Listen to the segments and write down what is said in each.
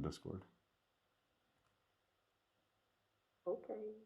Discord. Okay.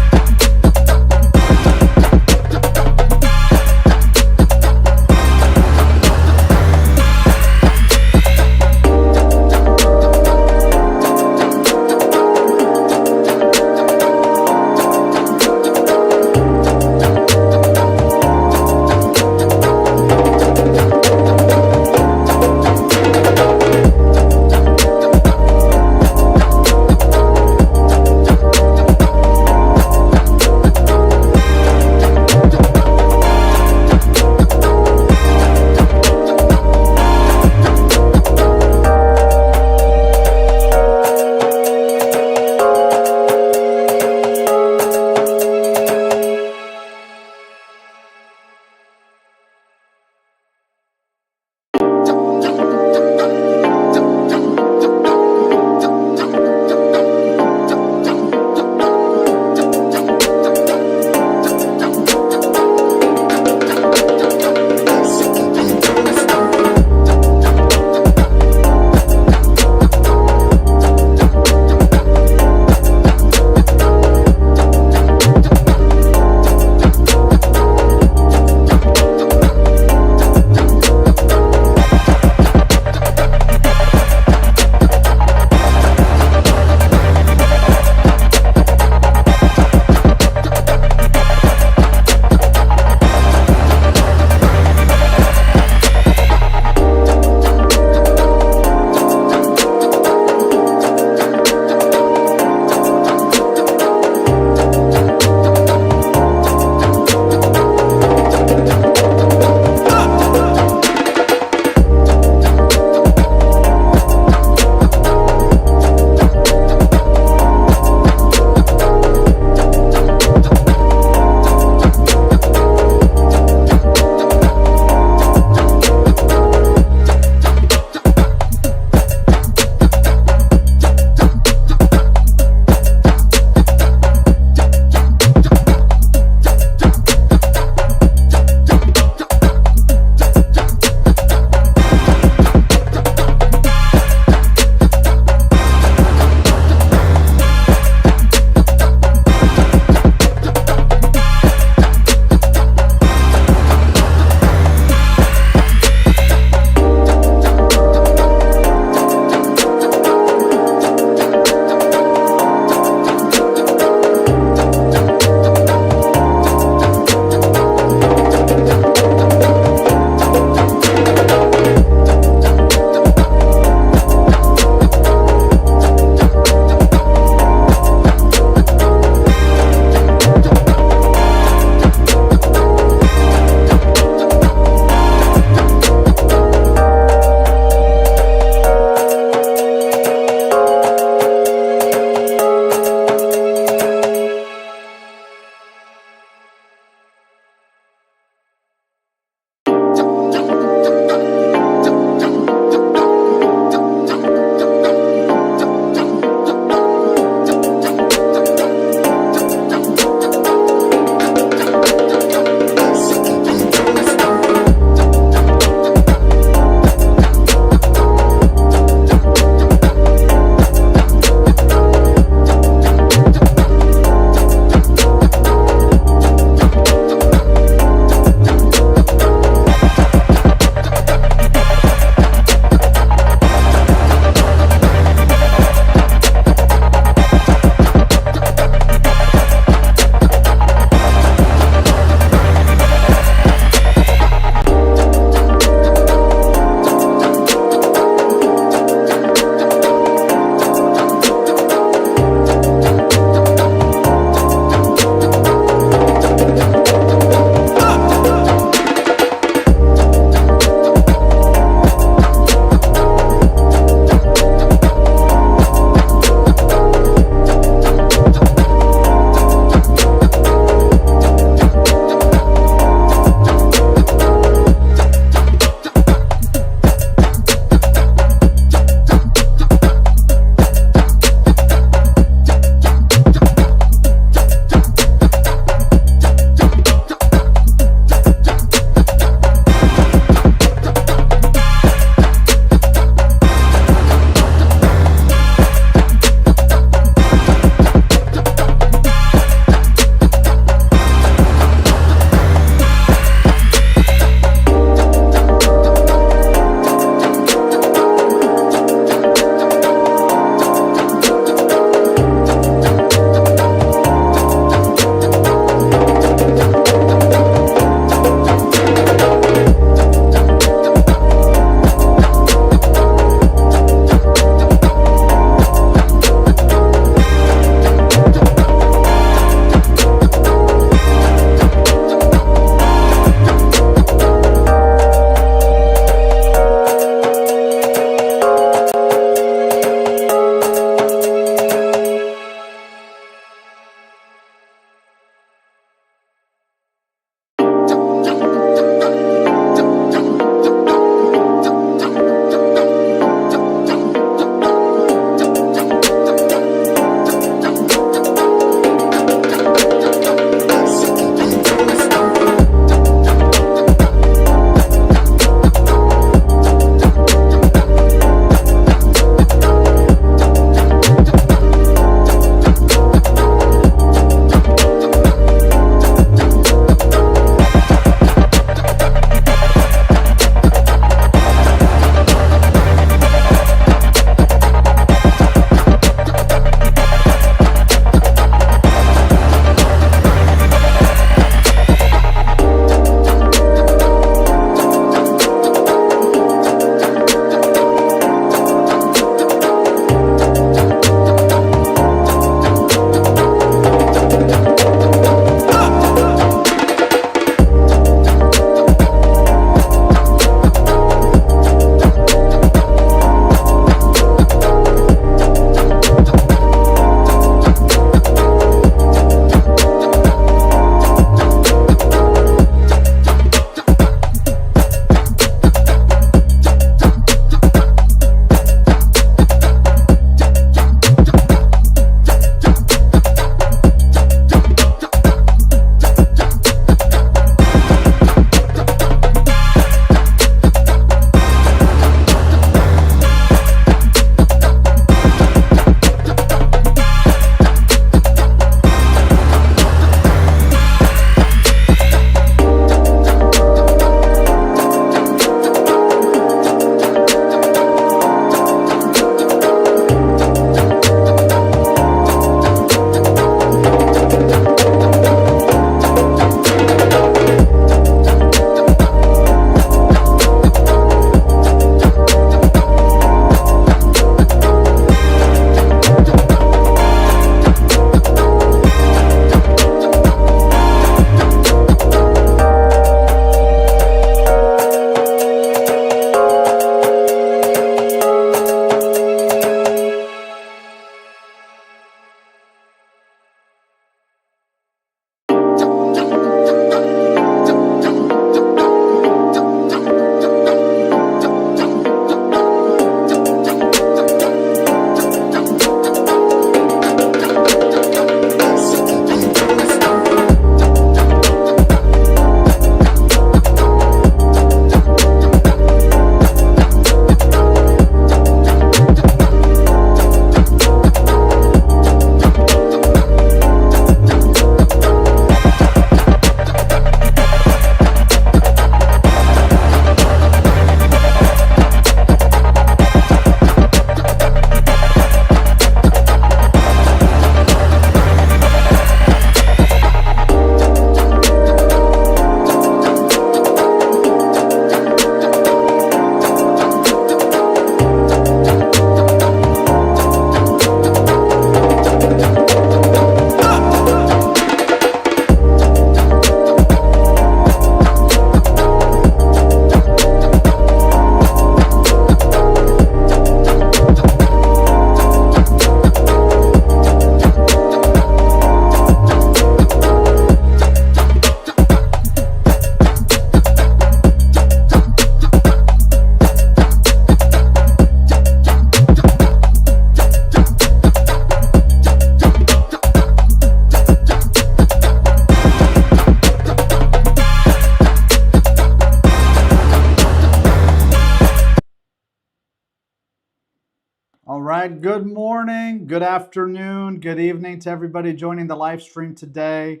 All right, good morning, good afternoon, good evening to everybody joining the live stream today.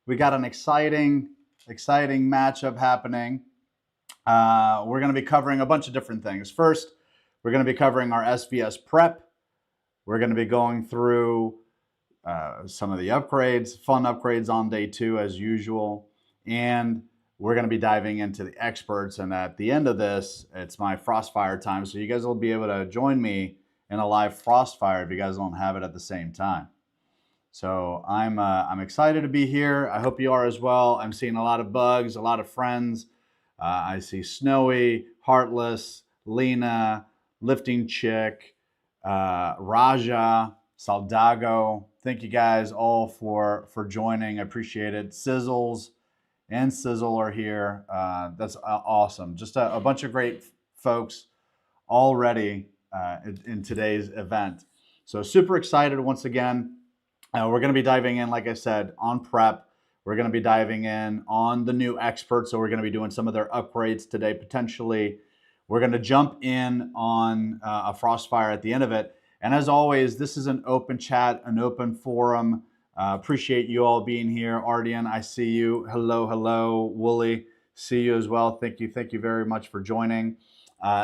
We got an exciting matchup happening. We're going to be covering a bunch of different things. First, we're going to be covering our SVS prep. We're going to be going through some of the upgrades, fun upgrades on day 2 as usual. And we're going to be diving into the experts. And at the end of this, it's my Frostfire time. So you guys will be able to join me in a live Frostfire if you guys don't have it at the same time. So I'm excited to be here. I hope you are as well. I'm seeing a lot of bugs, a lot of friends. I see Snowy, Heartless, Lena, Lifting Chick, Raja, Saldago. Thank you guys all for joining. I appreciate it. Sizzles and Sizzle are here. That's awesome. Just a bunch of great folks already in today's event. So super excited once again. We're going to be diving in, like I said, on prep. We're going to be diving in on the new experts. So we're going to be doing some of their upgrades today, potentially. We're going to jump in on a Frostfire at the end of it. And as always, this is an open chat, an open forum. Appreciate you all being here. Ardian, I see you. Hello, hello. Wooly, see you as well. Thank you very much for joining.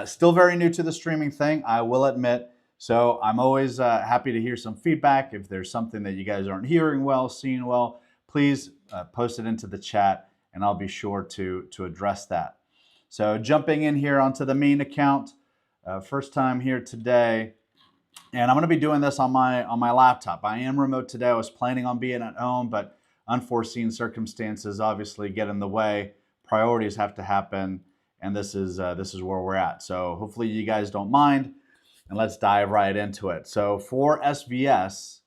Still very new to the streaming thing, I will admit. So I'm always happy to hear some feedback. If there's something that you guys aren't hearing well, seeing well, please post it into the chat and I'll be sure to address that. So jumping in here onto the main account, first time here today. And I'm going to be doing this on my laptop. I am remote today. I was planning on being at home, but unforeseen circumstances obviously get in the way. Priorities have to happen, and this is where we're at. So hopefully you guys don't mind, and let's dive right into it. So for SVS,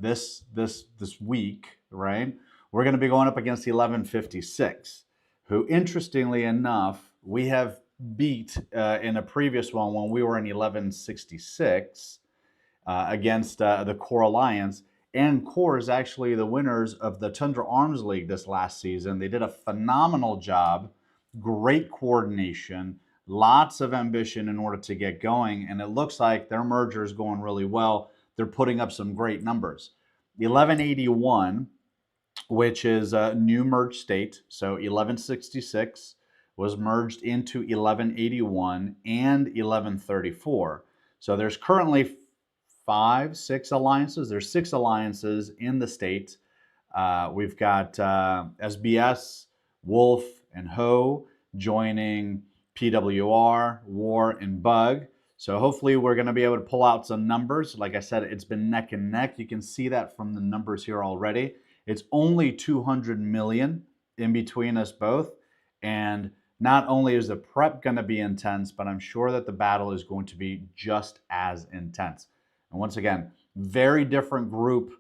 this week, right, we're going to be going up against 1156, who, interestingly enough, we have beat in a previous one when we were in 1166 against the Core Alliance. And Core is actually the winners of the Tundra Arms League this last season. They did a phenomenal job, great coordination, lots of ambition in order to get going. And it looks like their merger is going really well. They're putting up some great numbers. 1181, which is a new merged state. So 1166 was merged into 1181 and 1134. So there's currently 6 alliances. There's 6 alliances in the state. We've got SBS, Wolf, and Ho joining PWR, War, and Bug. So hopefully we're going to be able to pull out some numbers. Like I said, it's been neck and neck. You can see that from the numbers here already. It's only 200 million in between us both. And not only is the prep going to be intense, but I'm sure that the battle is going to be just as intense. And once again, very different group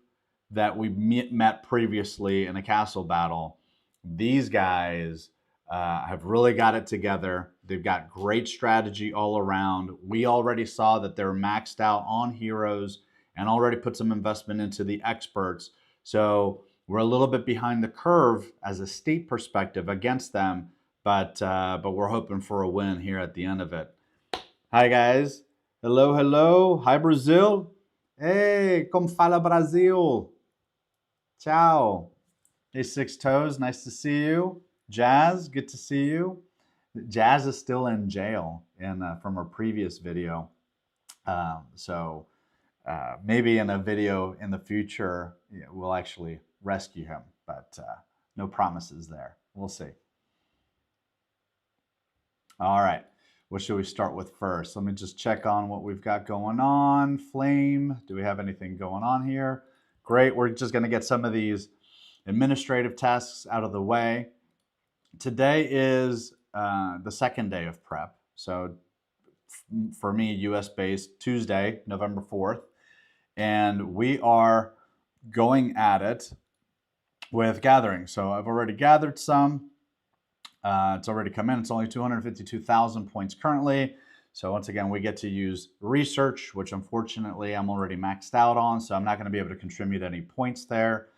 that we met previously in a castle battle. These guys have really got it together. They've got great strategy all around. We already saw that they're maxed out on heroes and already put some investment into the experts. So we're a little bit behind the curve as a state perspective against them, but we're hoping for a win here at the end of it. Hi guys. Hello, hello. Hi Brazil. Hey, como fala Brasil? Ciao. Hey Six Toes, nice to see you. Jazz, good to see you. Jazz is still in jail from her previous video. So maybe in a video in the future, we'll actually rescue him, but no promises there. We'll see. All right, what should we start with first? Let me just check on what we've got going on. Flame, do we have anything going on here? Great, we're just gonna get some of these administrative tasks out of the way. Today is the second day of prep. So for me, US based, Tuesday, November 4th. And we are going at it with gathering. So I've already gathered some. It's already come in. It's only 252,000 points currently. So once again, we get to use research, which unfortunately I'm already maxed out on. So I'm not going to be able to contribute any points there.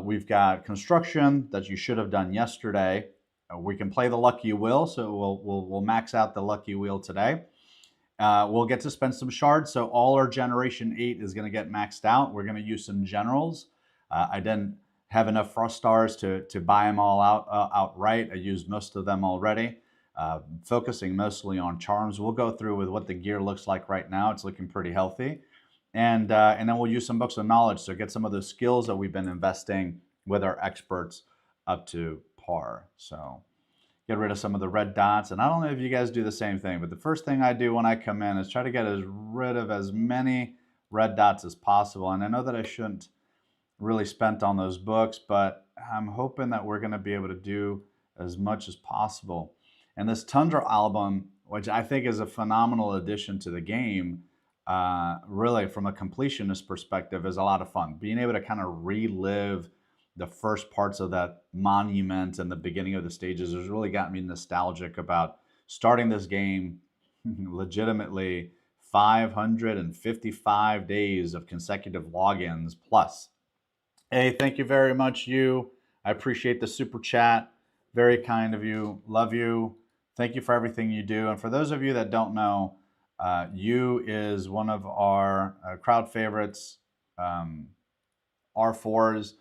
We've got construction that you should have done yesterday. We can play the lucky wheel. So we'll max out the lucky wheel today. We'll get to spend some shards, so all our Generation 8 is going to get maxed out. We're going to use some generals. I didn't have enough Frost Stars to buy them all out outright. I used most of them already. Focusing mostly on charms. We'll go through with what the gear looks like right now. It's looking pretty healthy. And then we'll use some books of knowledge to get some of those skills that we've been investing with our experts up to par. So get rid of some of the red dots. And I don't know if you guys do the same thing, but the first thing I do when I come in is try to get rid of as many red dots as possible. And I know that I shouldn't really spend on those books, but I'm hoping that we're going to be able to do as much as possible. And this Tundra album, which I think is a phenomenal addition to the game, really from a completionist perspective, is a lot of fun. Being able to kind of relive the first parts of that monument and the beginning of the stages has really got me nostalgic about starting this game legitimately 555 days of consecutive logins plus. Hey, thank you very much, you. I appreciate the super chat. Very kind of you. Love you. Thank you for everything you do. And for those of you that don't know, you is one of our crowd favorites, R4s.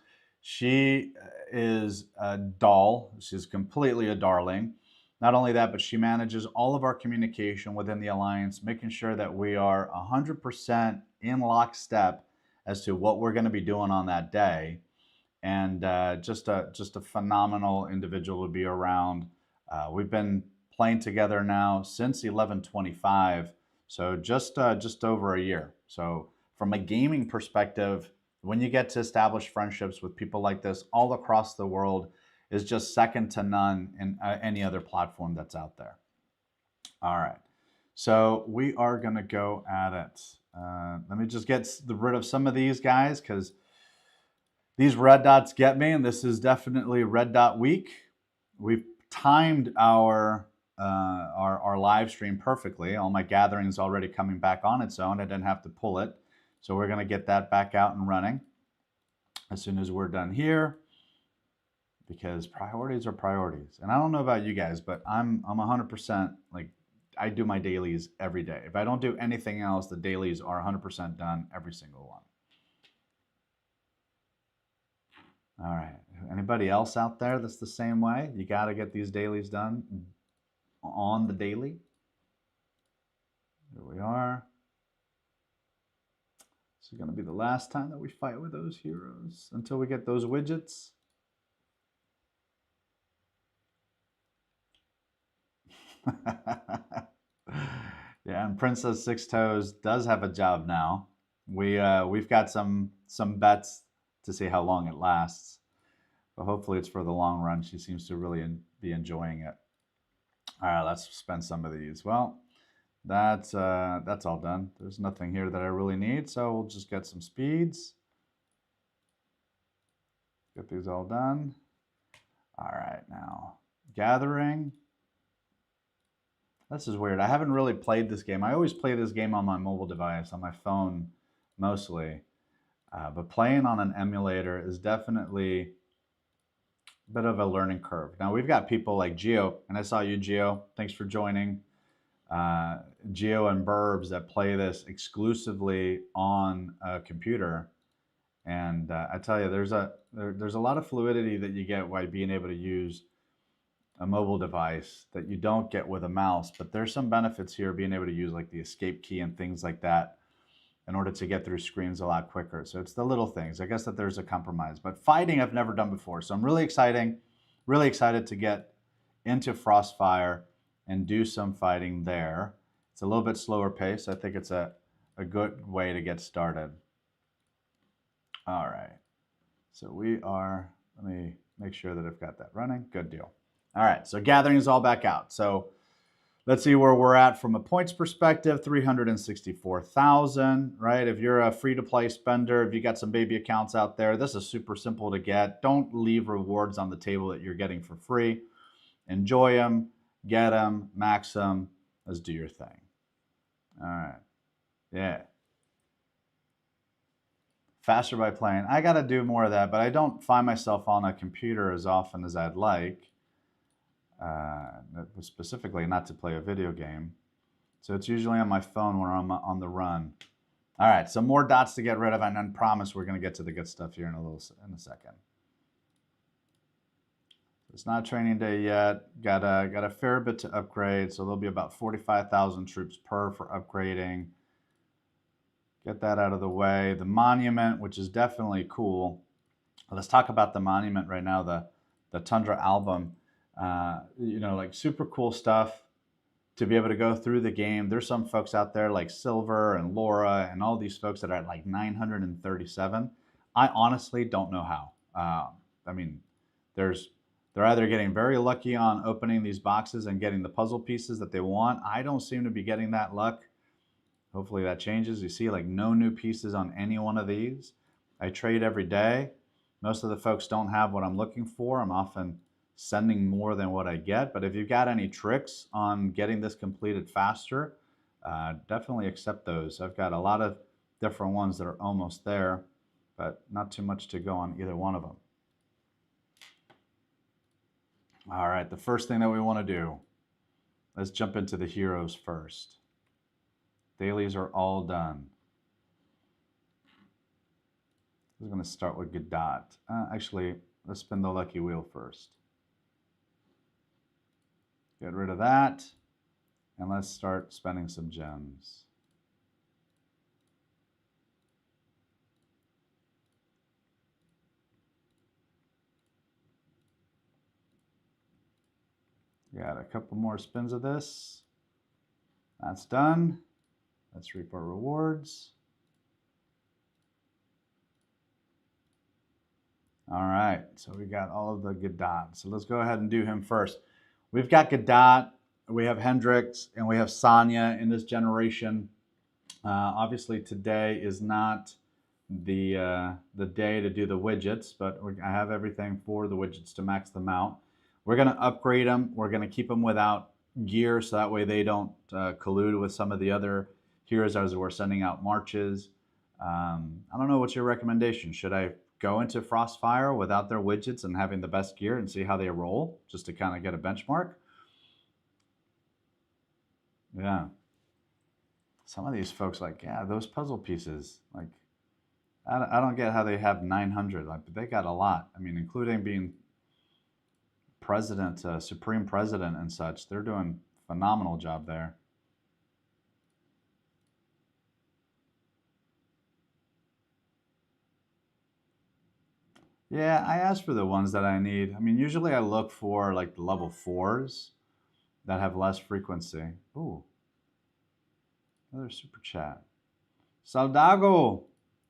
She is a doll. She's completely a darling. Not only that, but she manages all of our communication within the Alliance, making sure that we are 100% in lockstep as to what we're going to be doing on that day. And just a phenomenal individual to be around. We've been playing together now since 11/25, so just over a year. So from a gaming perspective, when you get to establish friendships with people like this all across the world, is just second to none in any other platform that's out there. All right, so we are going to go at it. Let me just get rid of some of these guys because these red dots get me, and this is definitely red dot week. We've timed our live stream perfectly. All my gatherings already coming back on its own. I didn't have to pull it. So we're going to get that back out and running as soon as we're done here, because priorities are priorities. And I don't know about you guys, but I'm 100% like, I do my dailies every day. If I don't do anything else, the dailies are 100% done, every single one. All right. Anybody else out there that's the same way? You got to get these dailies done on the daily. Here we are. This is going to be the last time that we fight with those heroes until we get those widgets. Yeah, and Princess Six Toes does have a job now. We've got some bets to see how long it lasts, but hopefully it's for the long run. She seems to really be enjoying it. All right, let's spend some of these. Well, that's all done. There's nothing here that I really need, so we'll just get some speeds. Get these all done. All right, now gathering. This is weird. I haven't really played this game. I always play this game on my mobile device, on my phone mostly. But playing on an emulator is definitely a bit of a learning curve. Now we've got people like Geo, and I saw you, Geo. Thanks for joining. Geo and Burbs that play this exclusively on a computer, and I tell you, there's a lot of fluidity that you get by being able to use a mobile device that you don't get with a mouse. But there's some benefits here being able to use like the escape key and things like that in order to get through screens a lot quicker. So it's the little things. I guess that there's a compromise. But fighting I've never done before, so I'm really excited to get into Frostfire and do some fighting there. It's a little bit slower pace. I think it's a good way to get started. All right, so let me make sure that I've got that running. Good deal. All right, so gathering is all back out. So let's see where we're at from a points perspective, 364,000, right? If you're a free-to-play spender, if you got some baby accounts out there, this is super simple to get. Don't leave rewards on the table that you're getting for free. Enjoy them, get them, max them. Let's do your thing. All right, yeah. Faster by playing. I got to do more of that, but I don't find myself on a computer as often as I'd like. Specifically not to play a video game. So it's usually on my phone when I'm on the run. All right, some more dots to get rid of, and then promise we're going to get to the good stuff here in a second. It's not training day yet. Got a fair bit to upgrade, so there'll be about 45,000 troops per for upgrading. Get that out of the way. The monument, which is definitely cool. Let's talk about the monument right now. The Tundra album. You know, like super cool stuff to be able to go through the game. There's some folks out there like Silver and Laura and all these folks that are at like 937. I honestly don't know how. I mean, they're either getting very lucky on opening these boxes and getting the puzzle pieces that they want. I don't seem to be getting that luck. Hopefully that changes. You see like no new pieces on any one of these. I trade every day. Most of the folks don't have what I'm looking for. I'm often sending more than what I get. But if you've got any tricks on getting this completed faster, definitely accept those. I've got a lot of different ones that are almost there, but not too much to go on either one of them. All right, the first thing that we want to do, let's jump into the heroes first. Dailies are all done. I'm going to start with Godot. Actually, let's spin the lucky wheel first. Get rid of that, and let's start spending some gems. Got a couple more spins of this. That's done. Let's reap our rewards. All right, so we got all of the Godot. So let's go ahead and do him first. We've got Godot, we have Hendrix, and we have Sonya in this generation. Obviously today is not the day to do the widgets, but I have everything for the widgets to max them out. We're going to upgrade them. We're going to keep them without gear, so that way they don't collude with some of the other heroes as we're sending out marches. I don't know, what's your recommendation? Should I go into Frostfire without their widgets and having the best gear and see how they roll, just to kind of get a benchmark? Yeah. Some of these folks, like, yeah, those puzzle pieces, like, I don't get how they have 900. Like, but they got a lot. I mean, including being president, supreme president and such. They're doing a phenomenal job there. Yeah, I asked for the ones that I need. I mean, usually I look for like the level 4s that have less frequency. Ooh, another super chat. Saldago,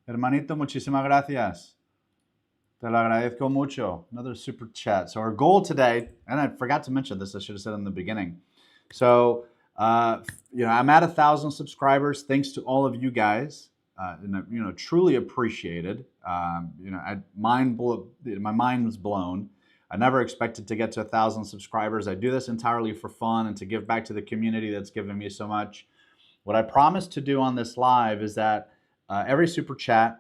hermanito, muchísimas gracias. Te lo agradezco mucho. Another super chat. So our goal today, and I forgot to mention this, I should have said in the beginning. So, you know, I'm at 1,000 subscribers. Thanks to all of you guys. And, you know, truly appreciated. You know, my mind was blown. I never expected to get to 1,000 subscribers. I do this entirely for fun and to give back to the community that's given me so much. What I promised to do on this live is that every super chat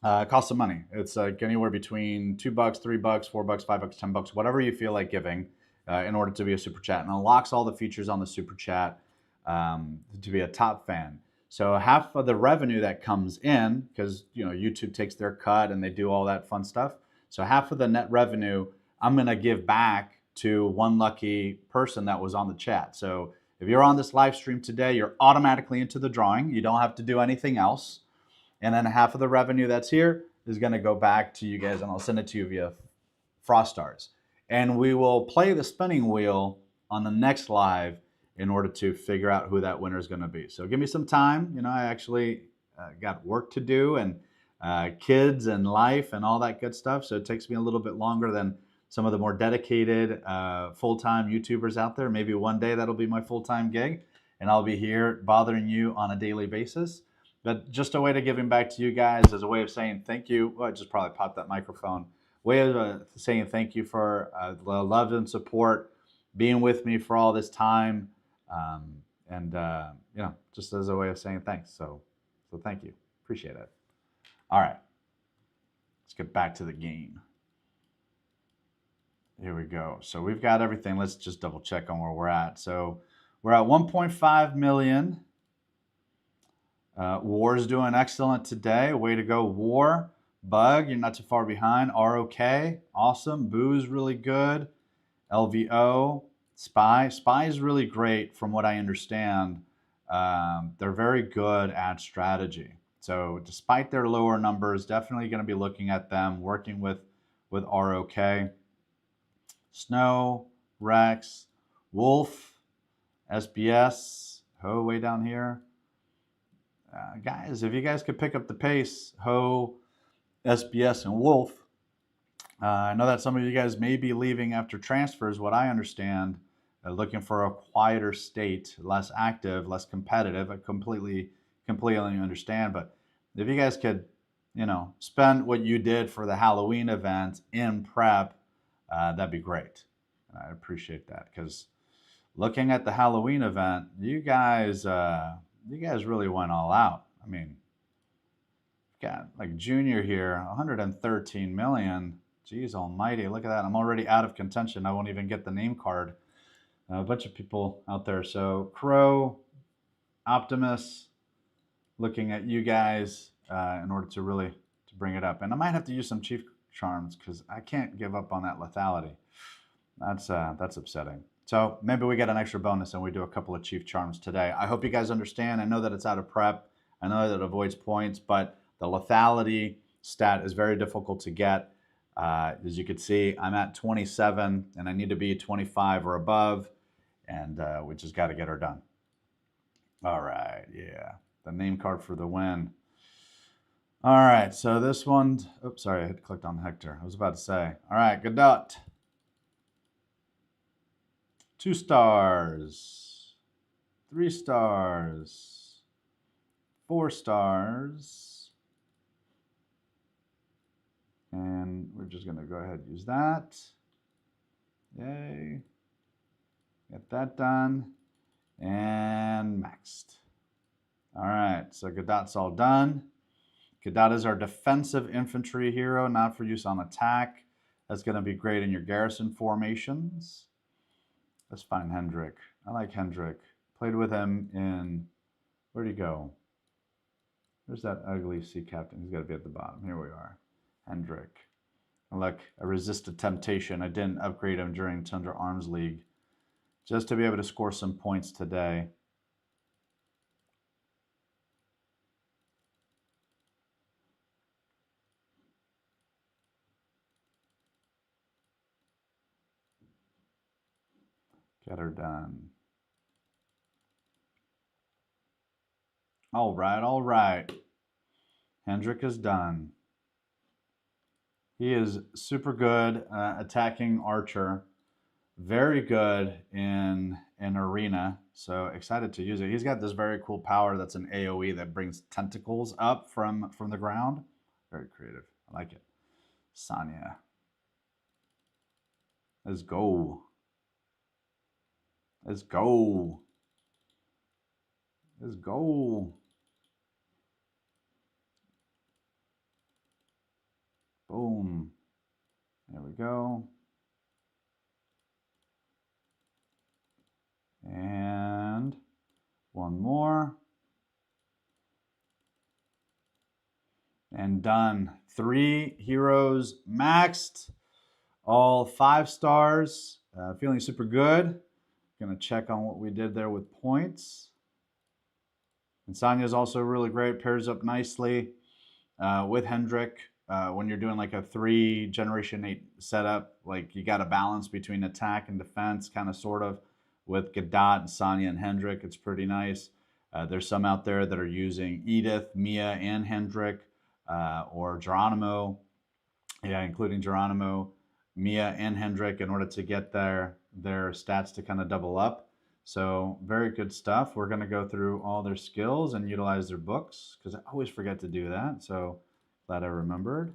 costs some money. It's anywhere between $2, $3, $4, $5, $10, whatever you feel like giving in order to be a super chat, and unlocks all the features on the super chat to be a top fan. So half of the revenue that comes in, because you know YouTube takes their cut and they do all that fun stuff. So half of the net revenue I'm going to give back to one lucky person that was on the chat. So if you're on this live stream today, you're automatically into the drawing. You don't have to do anything else. And then half of the revenue that's here is going to go back to you guys, and I'll send it to you via Frost Stars. And we will play the spinning wheel on the next live in order to figure out who that winner is going to be. So give me some time. You know, I actually got work to do and kids and life and all that good stuff. So it takes me a little bit longer than some of the more dedicated full-time YouTubers out there. Maybe one day that'll be my full-time gig, and I'll be here bothering you on a daily basis. But just a way to giving back to you guys, as a way of saying thank you. Well, I just probably popped that microphone. Way of saying thank you for the love and support, being with me for all this time, and you know, just as a way of saying thanks. So thank you, appreciate it. All right, let's get back to the game. Here we go. So we've got everything. Let's just double check on where we're at. So We're at 1.5 million. War's doing excellent today. Way to go, War. Bug, you're not too far behind. ROK, awesome. Boo's really good. LVO, Spy. Spy is really great from what I understand. They're very good at strategy. So despite their lower numbers, definitely going to be looking at them, working with ROK. Snow, Rex, Wolf, SVS, Ho way down here. Guys, if you guys could pick up the pace, Ho, SBS, and Wolf. I know that some of you guys may be leaving after transfers, what I understand, looking for a quieter state, less active, less competitive. I completely understand. But if you guys could, spend what you did for the Halloween event in prep, that'd be great. I appreciate that, because looking at the Halloween event, you guys really went all out. I mean, got like Junior here, 113 million. Jeez almighty, look at that. I'm already out of contention. I won't even get the name card. A bunch of people out there. So Crow, Optimus, looking at you guys in order to really to bring it up. And I might have to use some Chief Charms because I can't give up on that lethality. That's upsetting. So maybe we get an extra bonus and we do a couple of Chief Charms today. I hope you guys understand. I know that it's out of prep. I know that it avoids points, but the lethality stat is very difficult to get. As you can see, I'm at 27 and I need to be 25 or above, and we just got to get her done. All right, yeah, the name card for the win. All right, so this one, oops, sorry, I had clicked on Hector. I was about to say, all right, Godot. 2 stars, 3 stars, 4 stars. And we're just going to go ahead and use that. Yay. Get that done. And maxed. All right, so Godot's all done. Godot is our defensive infantry hero, not for use on attack. That's going to be great in your garrison formations. Let's find Hendrik. I like Hendrik. Played with him in, where'd he go? There's that ugly sea captain. He's got to be at the bottom. Here we are. Hendrik. Look, I resisted temptation. I didn't upgrade him during Tundra Arms League just to be able to score some points today. Get her done. All right, all right. Hendrik is done. He is super good attacking archer. Very good in arena. So excited to use it. He's got this very cool power that's an AoE that brings tentacles up from the ground. Very creative. I like it. Sanya. Let's go. Let's go. Let's go. Boom. There we go. And one more. And done. 3 heroes maxed. All 5 stars. Feeling super good. Gonna check on what we did there with points. And Sanya is also really great. Pairs up nicely with Hendrik. When you're doing like a 3 Generation 8 setup, like you got a balance between attack and defense, kind of sort of, with Godot and Sanya and Hendrik. It's pretty nice. There's some out there that are using Edith, Mia, and Hendrik, or Geronimo. Yeah, including Geronimo, Mia, and Hendrik in order to get their stats to kind of double up. So very good stuff. We're going to go through all their skills and utilize their books, because I always forget to do that. So glad I remembered.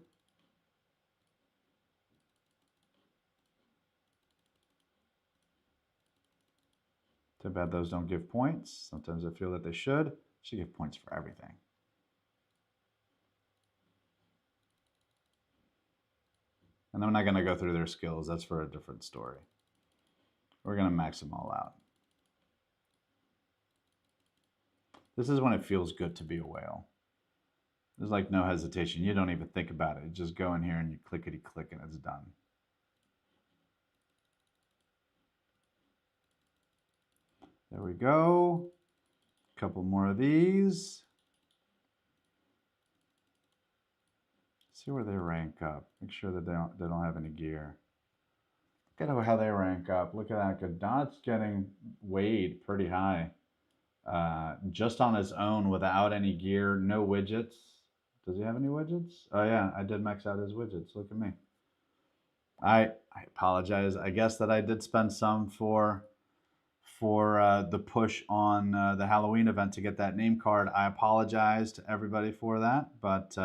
Too bad those don't give points. Sometimes I feel that they should. Should give points for everything. And I'm not going to go through their skills. That's for a different story. We're going to max them all out. This is when it feels good to be a whale. There's like no hesitation. You don't even think about it. You just go in here and you clickety click and it's done. There we go. A couple more of these. See where they rank up. Make sure that they don't have any gear. Look at how they rank up. Look at that. Godot's getting weighed pretty high. Just on his own without any gear, no widgets. Does he have any widgets? Oh yeah, I did max out his widgets. Look at me. I apologize. I guess that I did spend some for the push on the Halloween event to get that name card. I apologize to everybody for that, but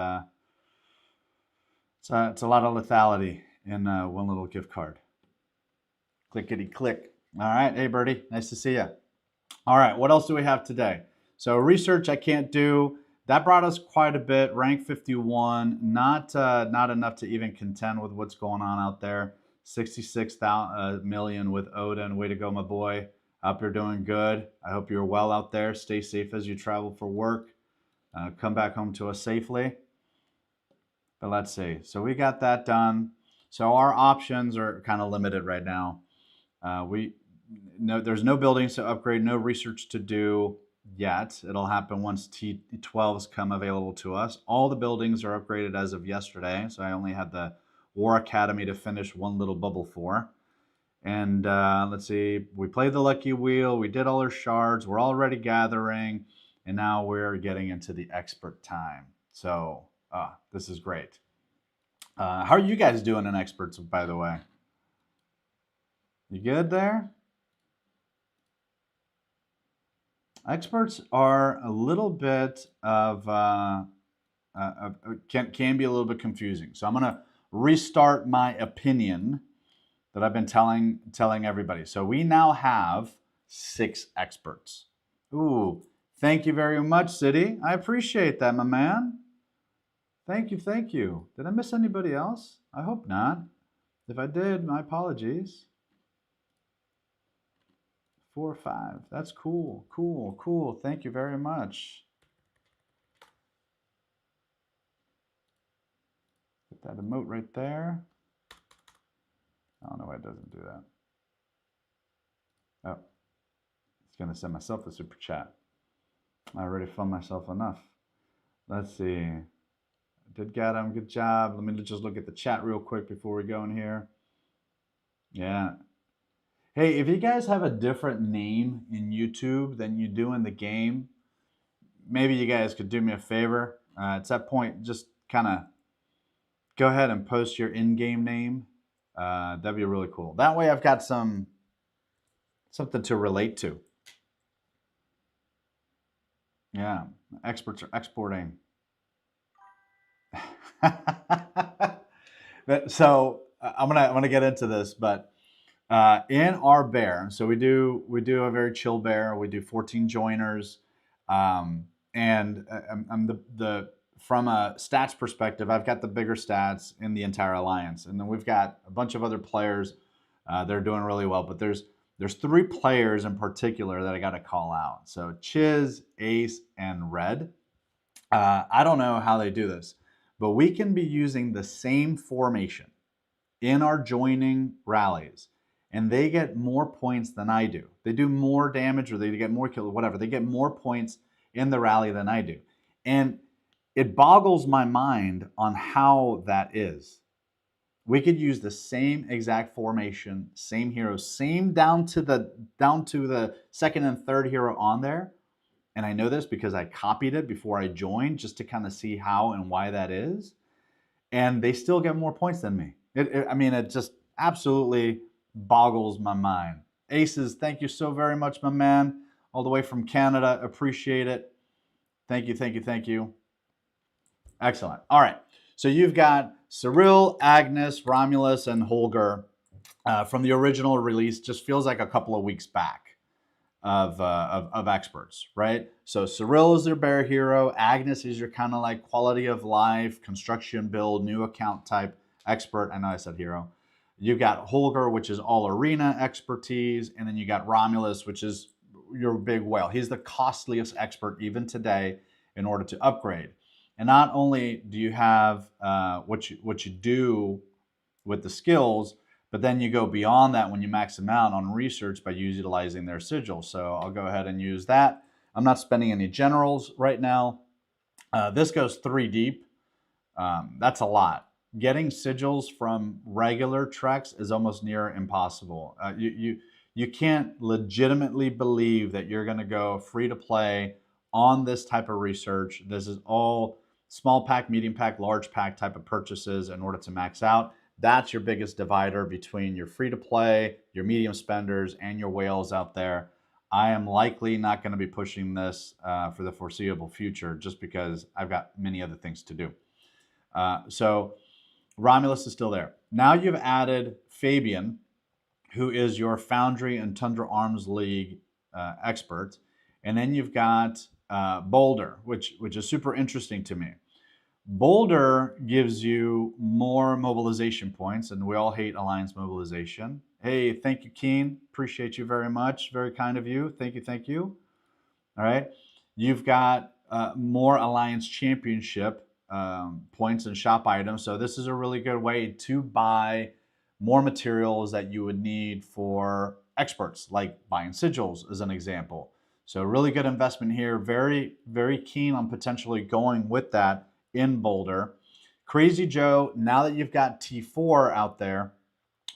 it's a lot of lethality in one little gift card. Clickety click. All right, hey Birdie, nice to see you. All right, what else do we have today? So research I can't do. That brought us quite a bit. Rank 51, not enough to even contend with what's going on out there. 66 million with Odin. Way to go, my boy. Hope you're doing good. I hope you're well out there. Stay safe as you travel for work. Come back home to us safely. But let's see. So we got that done. So our options are kind of limited right now. There's no buildings to upgrade, no research to do yet. It'll happen once T12s come available to us. All the buildings are upgraded as of yesterday, so I only had the War Academy to finish one little bubble for. And let's see, we played the Lucky Wheel, we did all our shards, we're already gathering, and now we're getting into the expert time. So this is great. How are you guys doing in experts, by the way? You good there? Experts are a little bit of can be a little bit confusing. So I'm going to restart my opinion that I've been telling everybody. So we now have 6 experts. Ooh, thank you very much, City. I appreciate that, my man. Thank you, thank you. Did I miss anybody else? I hope not. If I did, my apologies. 4 or 5. That's cool, cool, cool. Thank you very much. Get that emote right there. I don't know why it doesn't do that. Oh, it's gonna send myself a super chat. I already fund myself enough. Let's see. Did get him, good job. Let me just look at the chat real quick before we go in here. Yeah. Hey, if you guys have a different name in YouTube than you do in the game, maybe you guys could do me a favor. At that point, just kind of go ahead and post your in-game name. That'd be really cool. That way I've got something to relate to. Yeah, experts are exporting. So I'm gonna get into this, but in our bear, so we do a very chill bear. We do 14 joiners, and I'm the from a stats perspective, I've got the bigger stats in the entire alliance, and then we've got a bunch of other players that are doing really well. But there's 3 players in particular that I got to call out. So Chiz, Ace, and Red. I don't know how they do this, but we can be using the same formation in our joining rallies, and they get more points than I do. They do more damage, or they get more kills, whatever. They get more points in the rally than I do. And it boggles my mind on how that is. We could use the same exact formation, same heroes, same down to the second and third hero on there. And I know this because I copied it before I joined, just to kind of see how and why that is. And they still get more points than me. I mean, it just absolutely boggles my mind. Aces, thank you so very much, my man. All the way from Canada. Appreciate it. Thank you, thank you, thank you. Excellent. All right. So you've got Cyril, Agnes, Romulus, and Holger from the original release. Just feels like a couple of weeks back of experts, right? So Cyril is their bear hero. Agnes is your kind of like quality of life, construction build, new account type expert. I know I said hero. You've got Holger, which is all arena expertise. And then you got Romulus, which is your big whale. He's the costliest expert even today in order to upgrade. And not only do you have what you do with the skills, but then you go beyond that when you max them out on research by utilizing their sigils. So I'll go ahead and use that. I'm not spending any generals right now. This goes 3 deep. That's a lot. Getting sigils from regular treks is almost near impossible. You can't legitimately believe that you're going to go free to play on this type of research. This is all small pack, medium pack, large pack type of purchases in order to max out. That's your biggest divider between your free to play, your medium spenders, and your whales out there. I am likely not going to be pushing this for the foreseeable future just because I've got many other things to do. So Romulus is still there. Now you've added Fabian, who is your Foundry and Tundra Arms League expert. And then you've got Boulder, which is super interesting to me. Boulder gives you more mobilization points, and we all hate Alliance mobilization. Hey, thank you, Keen. Appreciate you very much. Very kind of you. Thank you, thank you. All right. You've got more Alliance Championship points and shop items. So this is a really good way to buy more materials that you would need for experts, like buying sigils as an example. So really good investment here. Very, very keen on potentially going with that in Boulder. Crazy Joe, now that you've got T4 out there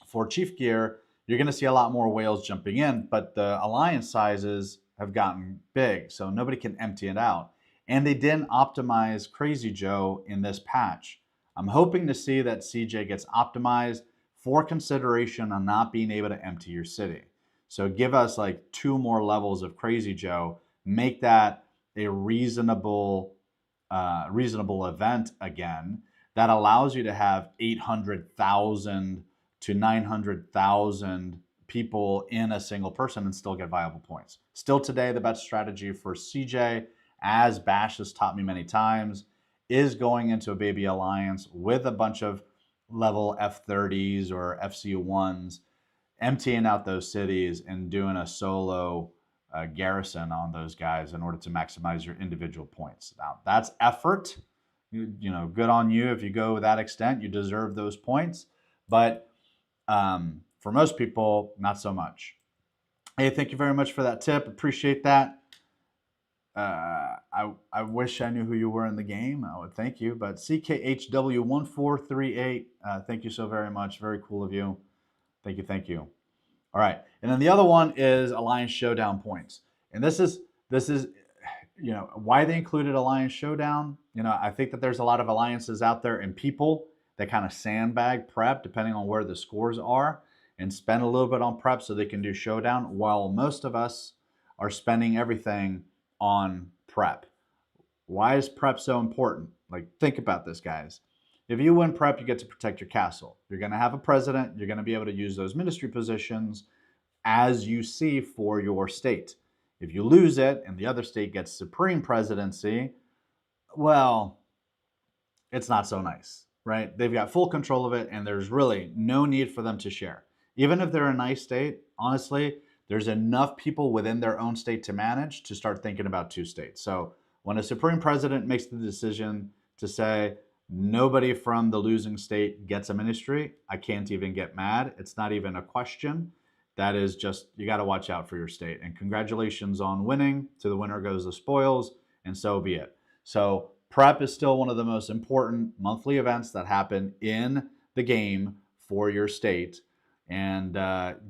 for Chief Gear, you're going to see a lot more whales jumping in, but the Alliance sizes have gotten big, so nobody can empty it out. And they didn't optimize Crazy Joe in this patch. I'm hoping to see that CJ gets optimized for consideration on not being able to empty your city. So give us like 2 more levels of Crazy Joe, make that a reasonable event again that allows you to have 800,000 to 900,000 people in a single person and still get viable points. Still today, the best strategy for CJ, as Bash has taught me many times, is going into a baby alliance with a bunch of level F30s or FC1s, emptying out those cities and doing a solo garrison on those guys in order to maximize your individual points. Now, that's effort. You know, good on you if you go that extent. You deserve those points. But for most people, not so much. Hey, thank you very much for that tip. Appreciate that. I wish I knew who you were in the game. I would thank you. But CKHW1438, thank you so very much. Very cool of you. Thank you, thank you. All right, and then the other one is Alliance Showdown points. And this is you know, why they included Alliance Showdown. You know, I think that there's a lot of alliances out there and people that kind of sandbag prep depending on where the scores are and spend a little bit on prep so they can do Showdown, while most of us are spending everything on prep. Why is prep so important? Like, think about this, guys. If you win prep, you get to protect your castle. You're going to have a president. You're going to be able to use those ministry positions as you see for your state. If you lose it and the other state gets supreme presidency, well, it's not so nice, right? They've got full control of it, and there's really no need for them to share. Even if they're a nice state, honestly, there's enough people within their own state to manage to start thinking about 2 states. So when a supreme president makes the decision to say, nobody from the losing state gets a ministry, I can't even get mad. It's not even a question. That is just, you got to watch out for your state. And congratulations on winning. To the winner goes the spoils, and so be it. So prep is still one of the most important monthly events that happen in the game for your state. And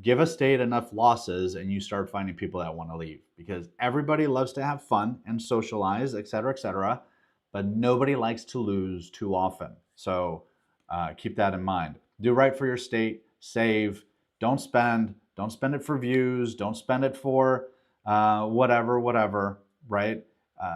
give a state enough losses and you start finding people that want to leave, because everybody loves to have fun and socialize, et cetera, but nobody likes to lose too often. So keep that in mind. Do right for your state, save, don't spend it for views, don't spend it for whatever, right?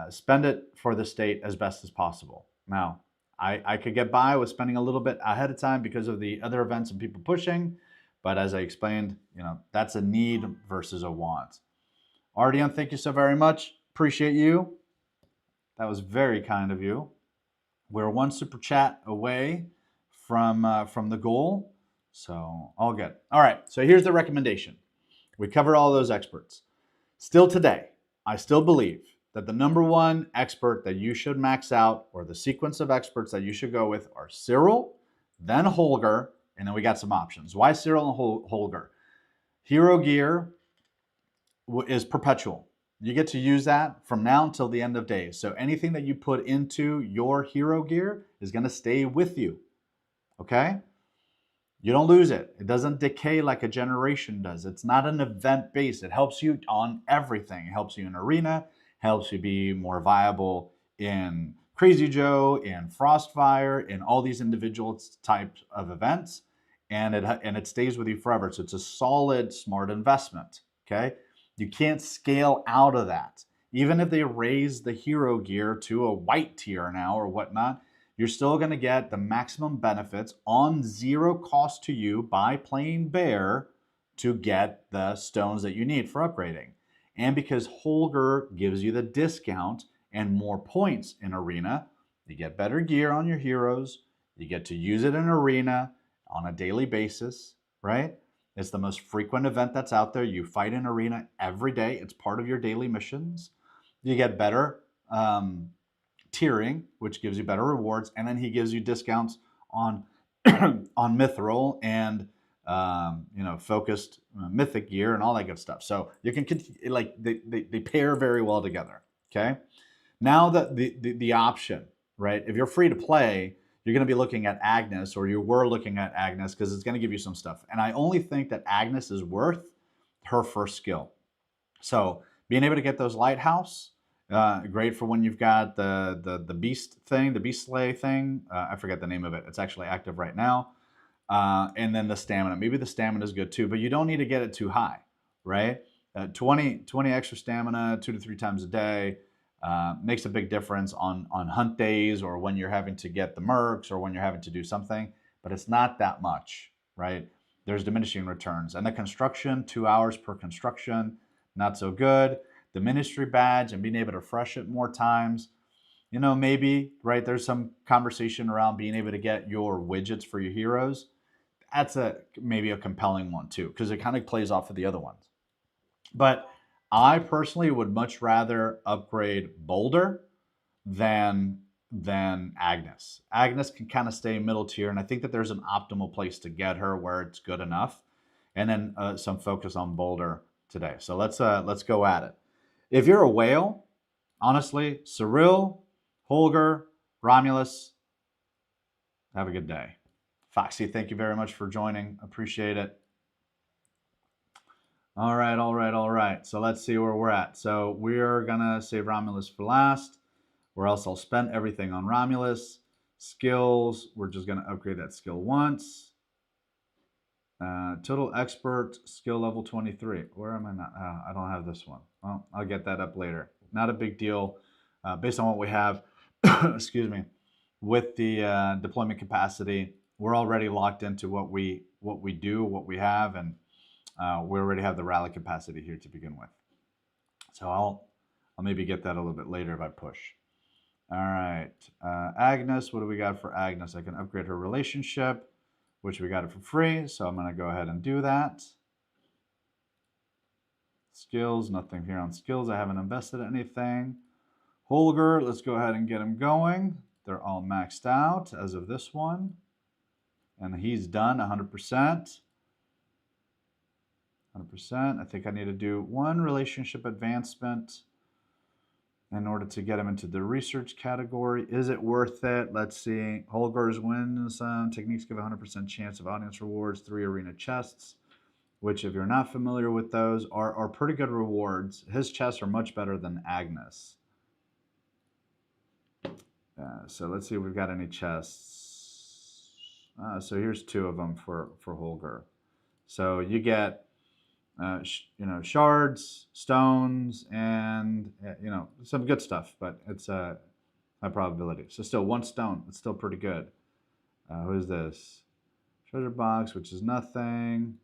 Spend it for the state as best as possible. Now, I could get by with spending a little bit ahead of time because of the other events and people pushing, but as I explained, you know, that's a need versus a want. Ardian, thank you so very much. Appreciate you. That was very kind of you. We're 1 super chat away from the goal, so all good. All right, so here's the recommendation. We covered all those experts. Still today, I still believe that the number one expert that you should max out, or the sequence of experts that you should go with, are Cyril, then Holger, and then we got some options. Why Cyril and Holger? Hero Gear is perpetual. You get to use that from now until the end of days. So anything that you put into your hero gear is going to stay with you. Okay? You don't lose it. It doesn't decay like a generation does. It's not an event based. It helps you on everything. It helps you in arena, helps you be more viable in Crazy Joe, in Frostfire, in all these individual types of events, and it stays with you forever. So it's a solid, smart investment. Okay, you can't scale out of that. Even if they raise the hero gear to a white tier now or whatnot, you're still going to get the maximum benefits on zero cost to you by playing bear to get the stones that you need for upgrading. And because Holger gives you the discount and more points in arena, you get better gear on your heroes. You get to use it in arena on a daily basis, right? It's the most frequent event that's out there. You fight in arena every day. It's part of your daily missions. You get better tiering, which gives you better rewards, and then he gives you discounts on on mithril and focused mythic gear and all that good stuff. So you can like they pair very well together. Okay, now that the option, right? If you're free to play, you're going to be looking at Agnes, or you were looking at Agnes, because it's going to give you some stuff. And I only think that Agnes is worth her first skill. So being able to get those lighthouse, great for when you've got the beast thing, the beast slay thing. I forget the name of it. It's actually active right now. And then the stamina. Maybe the stamina is good too, but you don't need to get it too high, right? 20 extra stamina 2 to 3 times a day makes a big difference on hunt days, or when you're having to get the mercs, or when you're having to do something, but it's not that much, right? There's diminishing returns. And the construction, 2 hours per construction, not so good. The ministry badge and being able to refresh it more times, maybe, right? There's some conversation around being able to get your widgets for your heroes. That's maybe a compelling one too, because it kind of plays off of the other ones. But I personally would much rather upgrade Boulder than Agnes. Agnes can kind of stay middle tier, and I think that there's an optimal place to get her where it's good enough, and then some focus on Boulder today. So let's go at it. If you're a whale, honestly, Cyril, Holger, Romulus, have a good day. Foxy, thank you very much for joining. Appreciate it. All right. So let's see where we're at. So we're gonna save Romulus for last, or else I'll spend everything on Romulus. Skills, we're just gonna upgrade that skill once. Total expert, skill level 23. Where am I not? I don't have this one. Well, I'll get that up later. Not a big deal. Based on what we have, excuse me, with the deployment capacity, we're already locked into what we do, what we have, and we already have the rally capacity here to begin with. So I'll maybe get that a little bit later if I push. All right, Agnes, what do we got for Agnes? I can upgrade her relationship, which we got it for free, so I'm going to go ahead and do that. Skills, nothing here on skills. I haven't invested anything. Holger, let's go ahead and get him going. They're all maxed out as of this one. And he's done 100%. 100%. I think I need to do one relationship advancement in order to get him into the research category. Is it worth it? Let's see. Holger's wins. Techniques give a 100% chance of audience rewards, 3 arena chests, which, if you're not familiar with those, are pretty good rewards. His chests are much better than Agnes. So let's see if we've got any chests. So here's 2 of them for Holger. So you get shards, stones, and some good stuff, but it's a high probability. So still 1 stone. It's still pretty good. Who is this? Treasure box, which is nothing.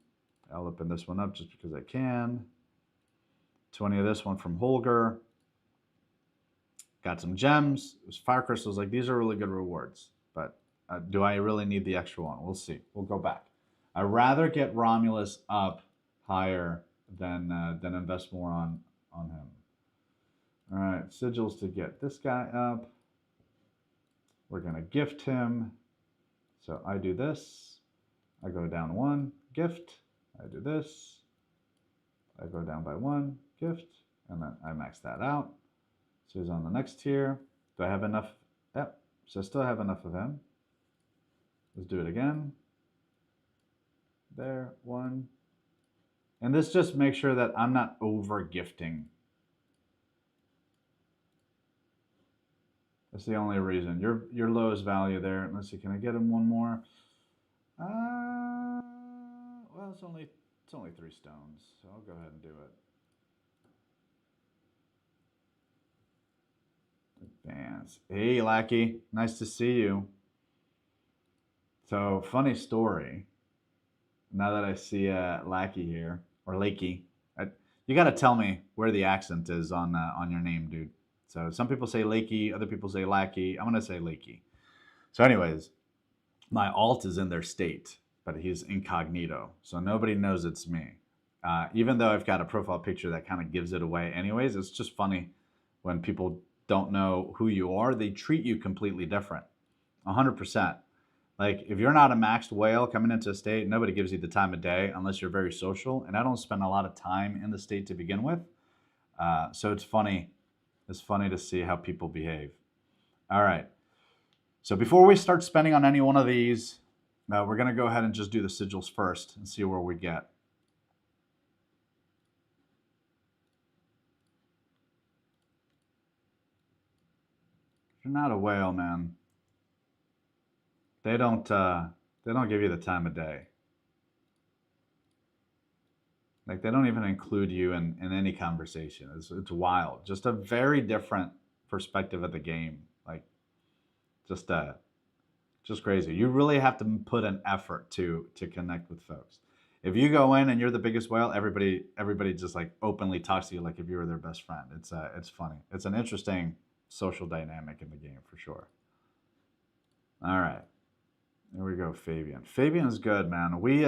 I'll open this one up just because I can. 20 of this one from Holger. Got some gems. There's fire crystals. Like, these are really good rewards. But do I really need the extra one? We'll see. We'll go back. I'd rather get Romulus up higher than invest more on him. All right, sigils to get this guy up. We're going to gift him. So I do this. I go down 1, gift. I do this. I go down by 1, gift. And then I max that out. So he's on the next tier. Do I have enough? Yep. So I still have enough of him. Let's do it again. There, 1. And this just makes sure that I'm not over gifting. That's the only reason. Your lowest value there. Let's see, can I get him one more? Well, it's only 3 stones, so I'll go ahead and do it. Advance. Hey, Lackey, nice to see you. So, funny story. Now that I see Lackey here, or Lakey, you got to tell me where the accent is on your name, dude. So some people say Lakey, other people say Lackey. I'm gonna say Lakey. So, anyways, my alt is in their state, but he's incognito, so nobody knows it's me. Even though I've got a profile picture that kind of gives it away, anyways, it's just funny when people don't know who you are. They treat you completely different, 100%. Like, if you're not a maxed whale coming into a state, nobody gives you the time of day unless you're very social. And I don't spend a lot of time in the state to begin with. So it's funny. It's funny to see how people behave. All right. So before we start spending on any one of these, we're going to go ahead and just do the sigils first and see where we get. If you're not a whale, man, they don't give you the time of day. Like, they don't even include you in any conversation. It's wild. Just a very different perspective of the game. Like, just crazy. You really have to put an effort to connect with folks. If you go in and you're the biggest whale, everybody just like openly talks to you like if you were their best friend. It's funny. It's an interesting social dynamic in the game for sure. All right. There we go, Fabian. Fabian's good, man. We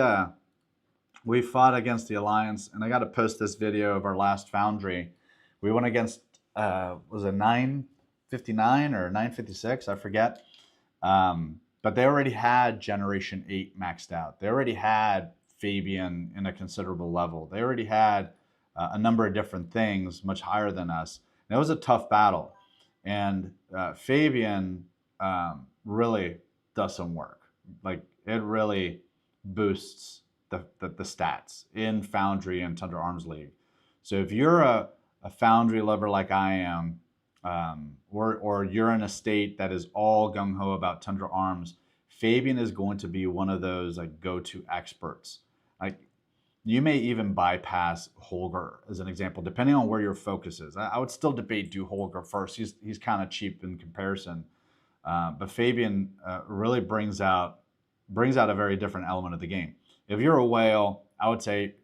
fought against the Alliance, and I got to post this video of our last Foundry. We went against, was it 959 or 956? I forget. But they already had Generation 8 maxed out. They already had Fabian in a considerable level. They already had a number of different things much higher than us. And it was a tough battle. And Fabian really does some work. Like, it really boosts the stats in Foundry and Tundra Arms League. So if you're a Foundry lover like I am, or you're in a state that is all gung-ho about Tundra Arms, Fabian is going to be one of those like go-to experts. Like, you may even bypass Holger as an example, depending on where your focus is. I would still debate do Holger first. He's kind of cheap in comparison, but Fabian really brings out a very different element of the game. If you're a whale, I would say,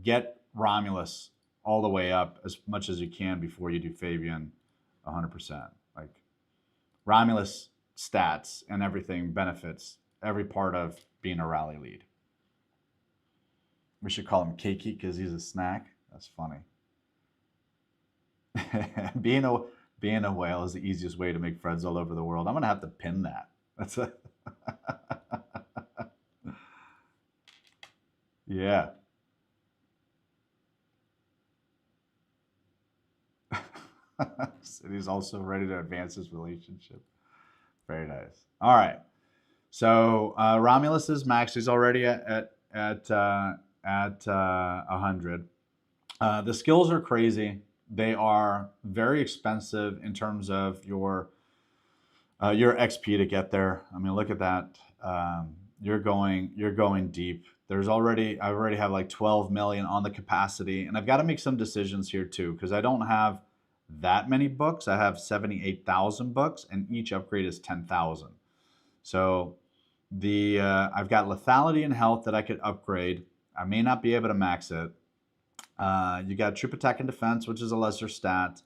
get Romulus all the way up as much as you can before you do Fabian 100%. Like, Romulus stats and everything benefits every part of being a rally lead. We should call him Keiki because he's a snack. That's funny. Being a whale is the easiest way to make friends all over the world. I'm going to have to pin that. That's a yeah. He's also ready to advance his relationship. Very nice. All right. So Romulus is maxed. He's already at 100. The skills are crazy. They are very expensive in terms of your XP to get there. I mean, look at that. You're going deep. I already have like 12 million on the capacity, and I've got to make some decisions here too, because I don't have that many books. I have 78,000 books, and each upgrade is 10,000. So I've got lethality and health that I could upgrade. I may not be able to max it. You got troop attack and defense, which is a lesser stat.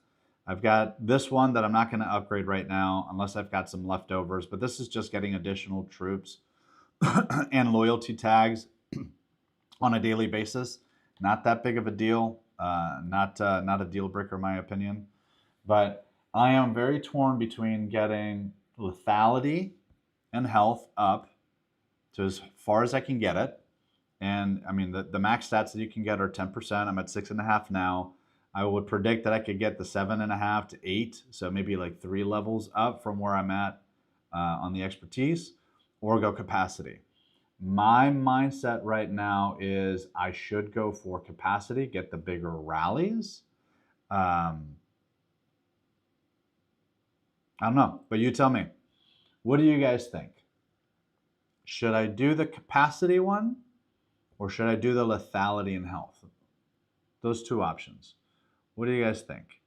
I've got this one that I'm not going to upgrade right now unless I've got some leftovers, but this is just getting additional troops and loyalty tags on a daily basis. Not that big of a deal. Not a deal breaker in my opinion, but I am very torn between getting lethality and health up to as far as I can get it. And I mean, the max stats that you can get are 10%. I'm at 6.5 now. I would predict that I could get the 7.5 to 8, so maybe like 3 levels up from where I'm at on the expertise, or go capacity. My mindset right now is I should go for capacity, get the bigger rallies. I don't know, but you tell me. What do you guys think? Should I do the capacity one, or should I do the lethality and health? Those two options. What do you guys think?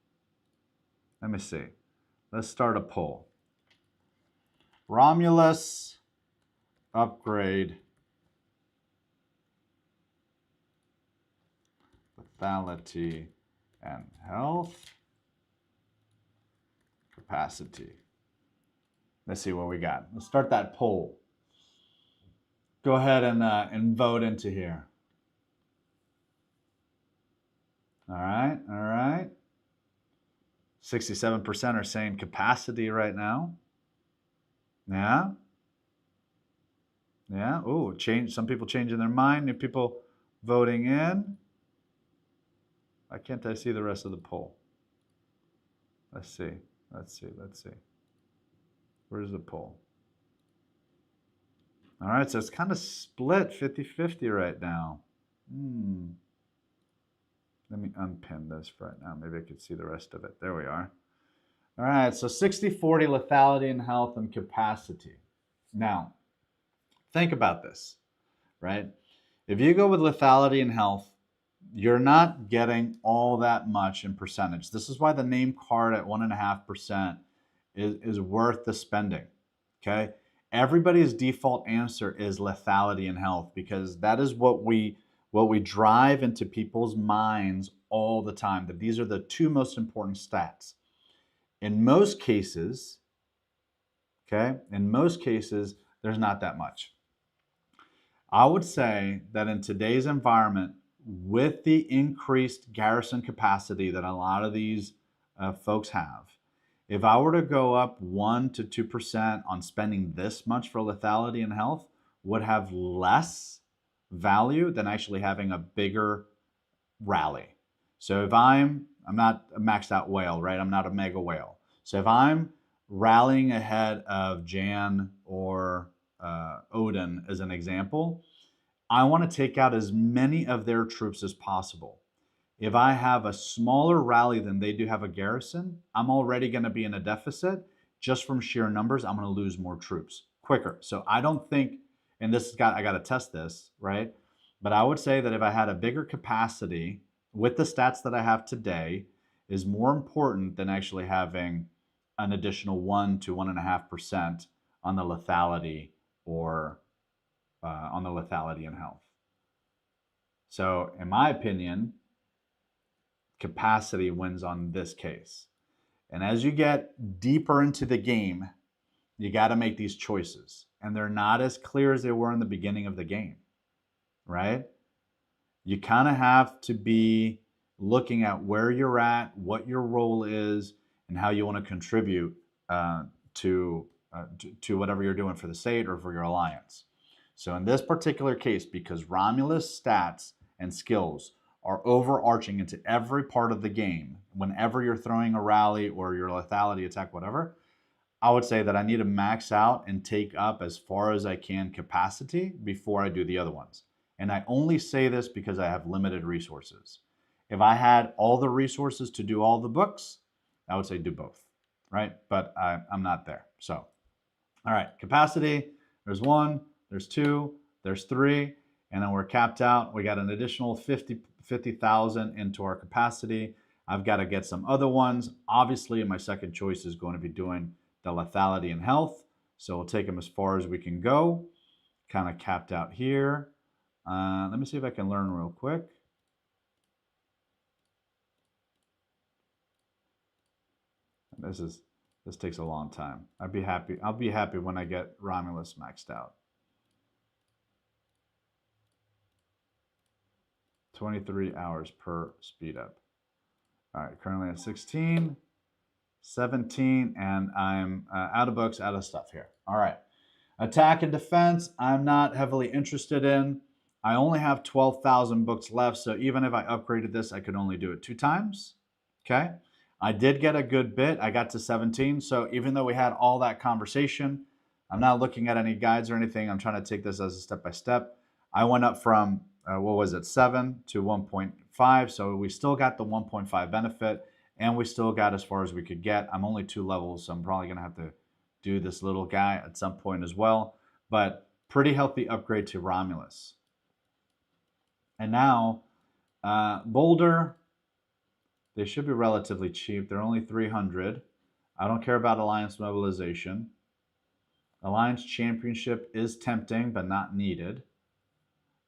Let me see. Let's start a poll. Romulus upgrade, lethality and health, capacity. Let's see what we got. Let's start that poll. Go ahead and vote into here. All right, all right. 67% are saying capacity right now. Yeah. Yeah. Oh, change. Some people changing their mind. New people voting in. Why can't I see the rest of the poll? Let's see. Let's see. Let's see. Where's the poll? All right, so it's kind of split 50-50 right now. Let me unpin this right now. Maybe I could see the rest of it. There we are. All right, so 60-40 lethality and health and capacity. Now, think about this, right? If you go with lethality and health, you're not getting all that much in percentage. This is why the name card at 1.5% is worth the spending, okay? Everybody's default answer is lethality and health because that is what we drive into people's minds all the time, that these are the two most important stats. In most cases, okay, there's not that much. I would say that in today's environment, with the increased garrison capacity that a lot of these folks have, if I were to go up 1 to 2% on spending this much for lethality and health, would have less value than actually having a bigger rally. So if I'm not a maxed out whale, right? I'm not a mega whale. So if I'm rallying ahead of Jan or Odin as an example, I want to take out as many of their troops as possible. If I have a smaller rally than they do have a garrison, I'm already going to be in a deficit. Just from sheer numbers, I'm going to lose more troops quicker. So I don't think, and I got to test this, right? But I would say that if I had a bigger capacity with the stats that I have today is more important than actually having an additional 1 to 1.5% on the lethality or on the lethality and health. So in my opinion, capacity wins on this case. And as you get deeper into the game, you got to make these choices. And they're not as clear as they were in the beginning of the game, right? You kind of have to be looking at where you're at, what your role is, and how you want to contribute to whatever you're doing for the state or for your alliance. So in this particular case, because Romulus stats and skills are overarching into every part of the game, whenever you're throwing a rally or your lethality attack, whatever, I would say that I need to max out and take up as far as I can capacity before I do the other ones. And I only say this because I have limited resources. If I had all the resources to do all the books, I would say do both, right? But I'm not there. So, all right, capacity, there's 1, there's 2, there's 3, and then we're capped out. We got an additional 50,000 into our capacity. I've got to get some other ones. Obviously, my second choice is going to be doing the lethality and health. So we'll take them as far as we can go. Kind of capped out here. Let me see if I can learn real quick. This takes a long time. I'll be happy when I get Romulus maxed out. 23 hours per speed up. All right, currently at 16, 17, and I'm out of books, out of stuff here. All right. Attack and defense, I'm not heavily interested in. I only have 12,000 books left, so even if I upgraded this, I could only do it 2 times. Okay. I did get a good bit. I got to 17. So even though we had all that conversation, I'm not looking at any guides or anything. I'm trying to take this as a step-by-step. I went up from, 7 to 1.5. So we still got the 1.5 benefit, and we still got as far as we could get. I'm only 2 levels, so I'm probably going to have to do this little guy at some point as well. But pretty healthy upgrade to Romulus. And now, Boulder, they should be relatively cheap. They're only 300. I don't care about Alliance mobilization. Alliance Championship is tempting, but not needed.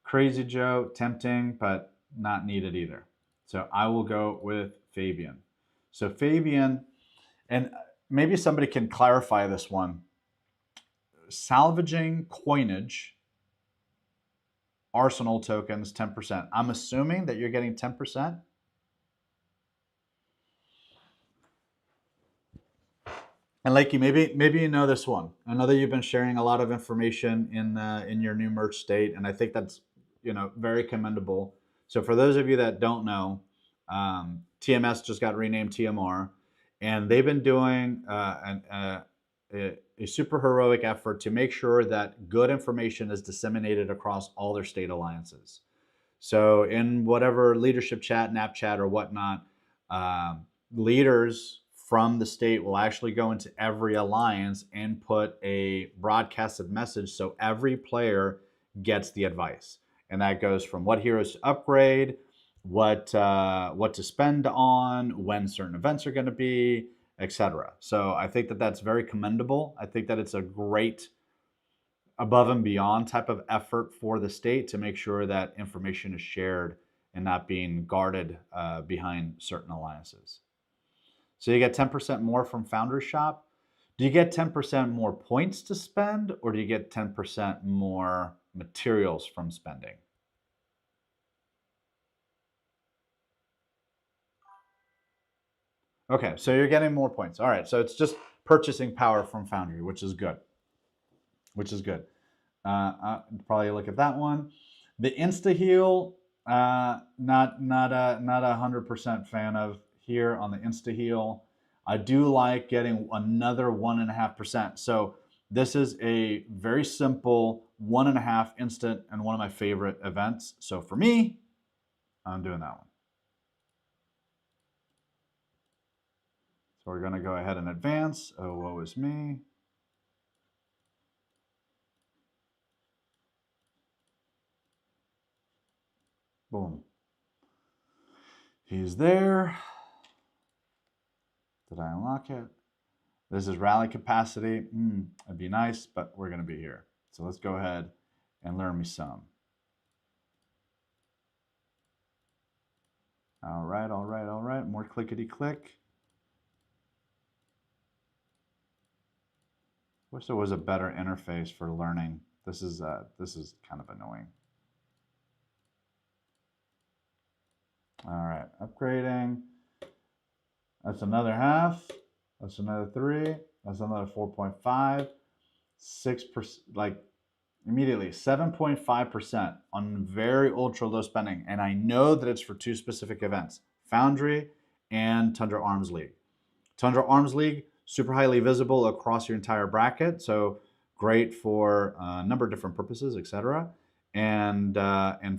Crazy Joe, tempting, but not needed either. So I will go with Fabian. So Fabian, and maybe somebody can clarify this one. Salvaging coinage, Arsenal tokens, 10%. I'm assuming that you're getting 10%. And Lakey, maybe you know this one. I know that you've been sharing a lot of information in your new merch state, and I think that's very commendable. So for those of you that don't know, TMS just got renamed TMR, and they've been doing a super heroic effort to make sure that good information is disseminated across all their state alliances. So in whatever leadership chat, NAP chat, or whatnot, leaders from the state will actually go into every alliance and put a broadcasted message so every player gets the advice. And that goes from what heroes to upgrade, what to spend on, when certain events are going to be, etc. So I think that that's very commendable. I think that it's a great above and beyond type of effort for the state to make sure that information is shared and not being guarded behind certain alliances. So you get 10% more from Foundry Shop. Do you get 10% more points to spend, or do you get 10% more materials from spending? Okay, so you're getting more points. All right, so it's just purchasing power from Foundry, which is good. Probably look at that one. The Insta Heal, not a 100% fan of here on the Insta Heal. I do like getting another 1.5%. So this is a very simple 1.5 instant and one of my favorite events. So for me, I'm doing that one. So we're going to go ahead and advance. Oh, woe is me. Boom. He's there. Did I unlock it? This is rally capacity. It'd be nice, but we're going to be here. So let's go ahead and learn me some. All right. More clickety click. Wish there was a better interface for learning. This is kind of annoying. All right, upgrading. That's another half. That's another 3. That's another 4.5. 6%, like immediately 7.5% on very ultra low spending. And I know that it's for 2 specific events, Foundry and Tundra Arms League. Tundra Arms League, super highly visible across your entire bracket. So great for a number of different purposes, etc. And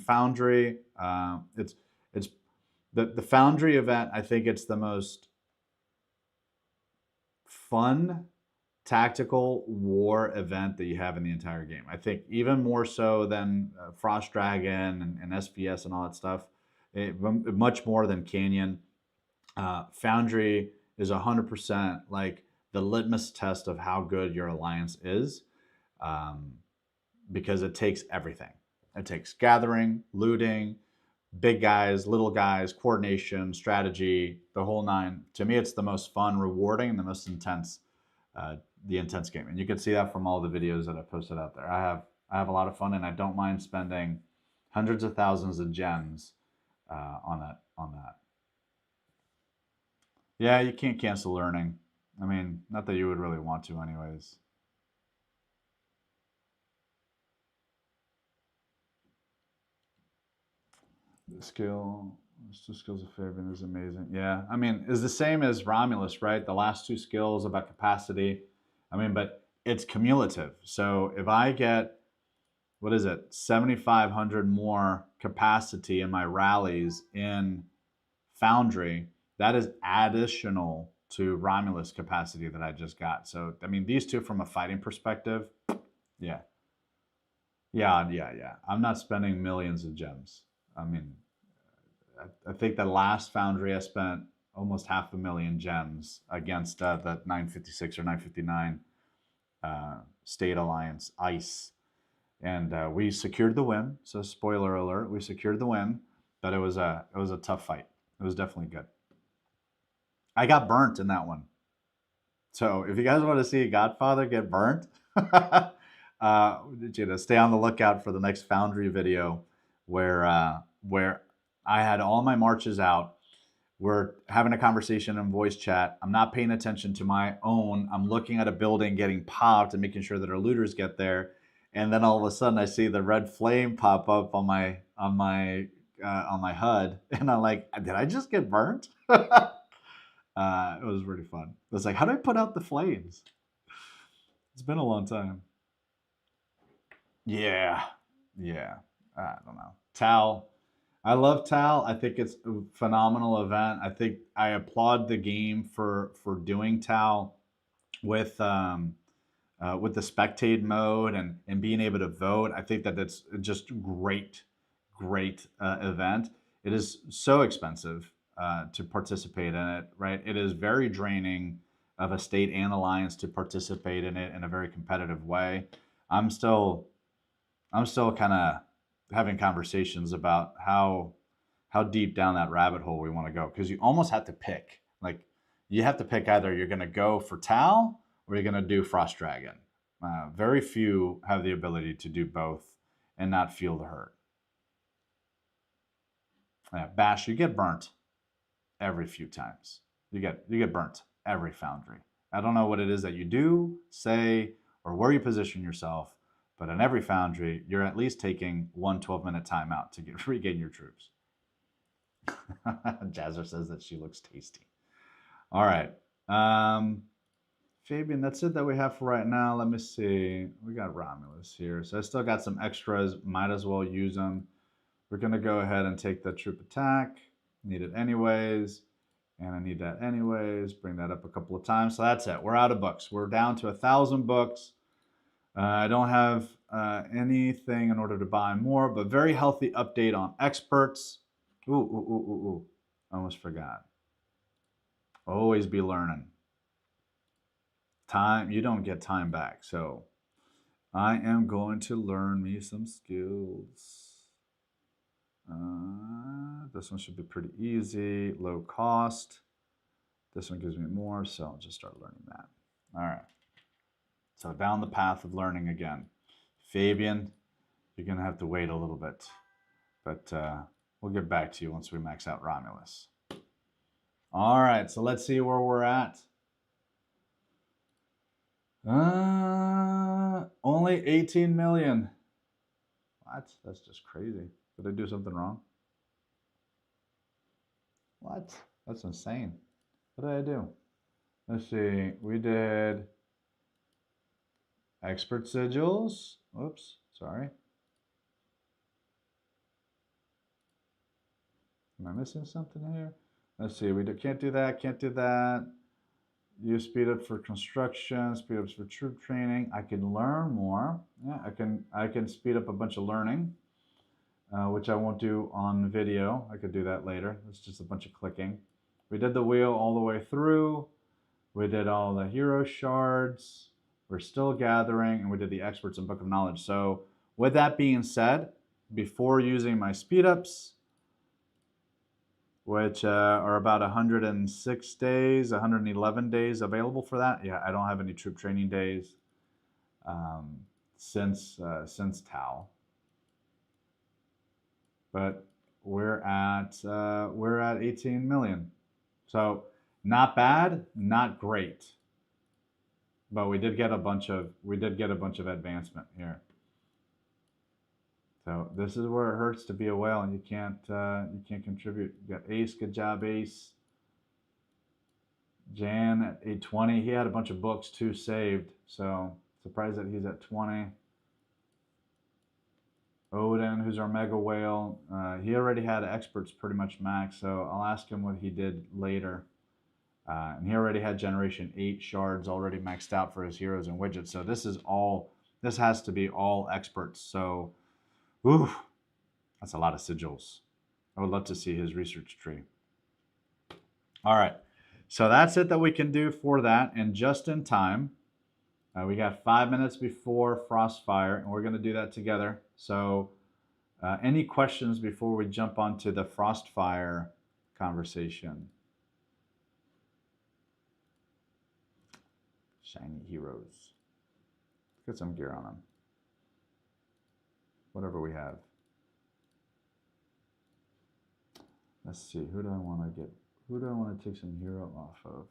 Foundry, it's the Foundry event. I think it's the most fun tactical war event that you have in the entire game. I think even more so than Frost Dragon and SVS and all that stuff. Much more than Canyon. Foundry is 100% like the litmus test of how good your alliance is, because it takes everything. It takes gathering, looting, big guys, little guys, coordination, strategy, the whole 9. To me, it's the most fun, rewarding, and the most intense, the intense game. And you can see that from all the videos that I posted out there. I have a lot of fun, and I don't mind spending hundreds of thousands of gems on that. Yeah, you can't cancel learning. I mean, not that you would really want to, anyways. The skill, two skills of Fabian is amazing. Yeah, I mean, it's the same as Romulus, right? The last two skills about capacity. I mean, but it's cumulative. So if I get, what is it, 7,500 more capacity in my rallies in Foundry, that is additional to Romulus capacity that I just got. So, I mean, these two from a fighting perspective, yeah. Yeah. I'm not spending millions of gems. I mean, I think the last Foundry I spent almost 500,000 gems against the 956 or 959 State Alliance ICE. And we secured the win. So spoiler alert, we secured the win, but it was a tough fight. It was definitely good. I got burnt in that one. So if you guys want to see Godfather get burnt, stay on the lookout for the next Foundry video where I had all my marches out. We're having a conversation in voice chat. I'm not paying attention to my own. I'm looking at a building getting popped and making sure that our looters get there. And then all of a sudden, I see the red flame pop up on my HUD, and I'm like, "Did I just get burnt?" It was really fun. It was like, how do I put out the flames? It's been a long time. Yeah. I don't know. Tal. I love Tal. I think it's a phenomenal event. I think I applaud the game for doing Tal with the spectate mode and being able to vote. I think that it's just great event. It is so expensive to participate in it, right? It is very draining of a state and alliance to participate in it in a very competitive way. I'm still kind of having conversations about how deep down that rabbit hole we want to go, because you almost have to pick. Like, you have to pick either you're going to go for Tal or you're going to do Frost Dragon. Very few have the ability to do both and not feel the hurt. Yeah, Bash, you get burnt every few times. You get burnt every Foundry. I don't know what it is that you do, say, or where you position yourself, but in every Foundry, you're at least taking one 12-minute timeout to regain your troops. Jazzer says that she looks tasty. All right. Fabian, that's it that we have for right now. Let me see. We got Romulus here. So I still got some extras. Might as well use them. We're going to go ahead and take the troop attack. Need it anyways. And I need that anyways. Bring that up a couple of times. So that's it. We're out of books. We're down to 1,000 books. I don't have anything in order to buy more, but very healthy update on experts. Ooh. Almost forgot. Always be learning. Time, you don't get time back. So I am going to learn me some skills. This one should be pretty easy, low cost. This one gives me more, so I'll just start learning that. All right. So down the path of learning again. Fabian, you're going to have to wait a little bit, but we'll get back to you once we max out Romulus. All right, so let's see where we're at. Only 18 million. What? That's just crazy. Did I do something wrong? What? That's insane. What did I do? Let's see. We did expert sigils. Oops, sorry. Am I missing something here? Let's see. Can't do that. Use speed up for construction, speed ups for troop training. I can learn more. Yeah, I can speed up a bunch of learning, which I won't do on video. I could do that later. It's just a bunch of clicking. We did the wheel all the way through. We did all the hero shards. We're still gathering, and we did the experts and book of knowledge. So with that being said, before using my speed ups, which are about 106 days, 111 days available for that. Yeah, I don't have any troop training days since Tau. But we're at 18 million. So not bad, not great, but we did get a bunch of advancement here. So this is where it hurts to be a whale and you can't contribute. You got Ace, good job, Ace. Jan at 820. He had a bunch of books too saved, so surprised that he's at 20. Odin, who's our mega whale, he already had experts pretty much max, so I'll ask him what he did later. And he already had generation 8 shards already maxed out for his heroes and widgets, so this has to be all experts. So, ooh, that's a lot of sigils. I would love to see his research tree. All right, so that's it that we can do for that, and just in time. We got 5 minutes before Frostfire, and we're going to do that together. So any questions before we jump onto the Frostfire conversation? Shiny heroes. Let's get some gear on them. Whatever we have. Let's see, who do I want to get? Who do I want to take some hero off of?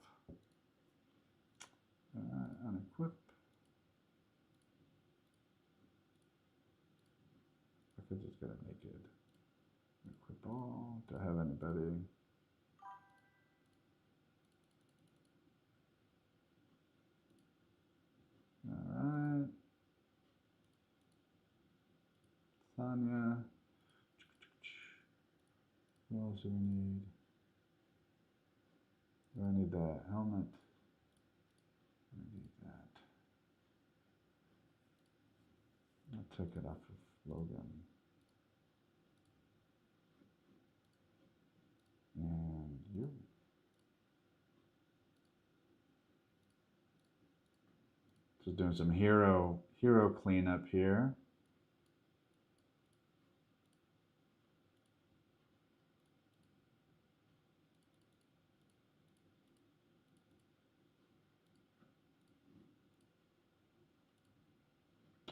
Unequip. I could just get it naked. Equip all. Do I have anybody? Alright. Sonya. What else do we need? Do I need that helmet? I need that. I'll take it off of Logan. And you. Just doing some hero cleanup here.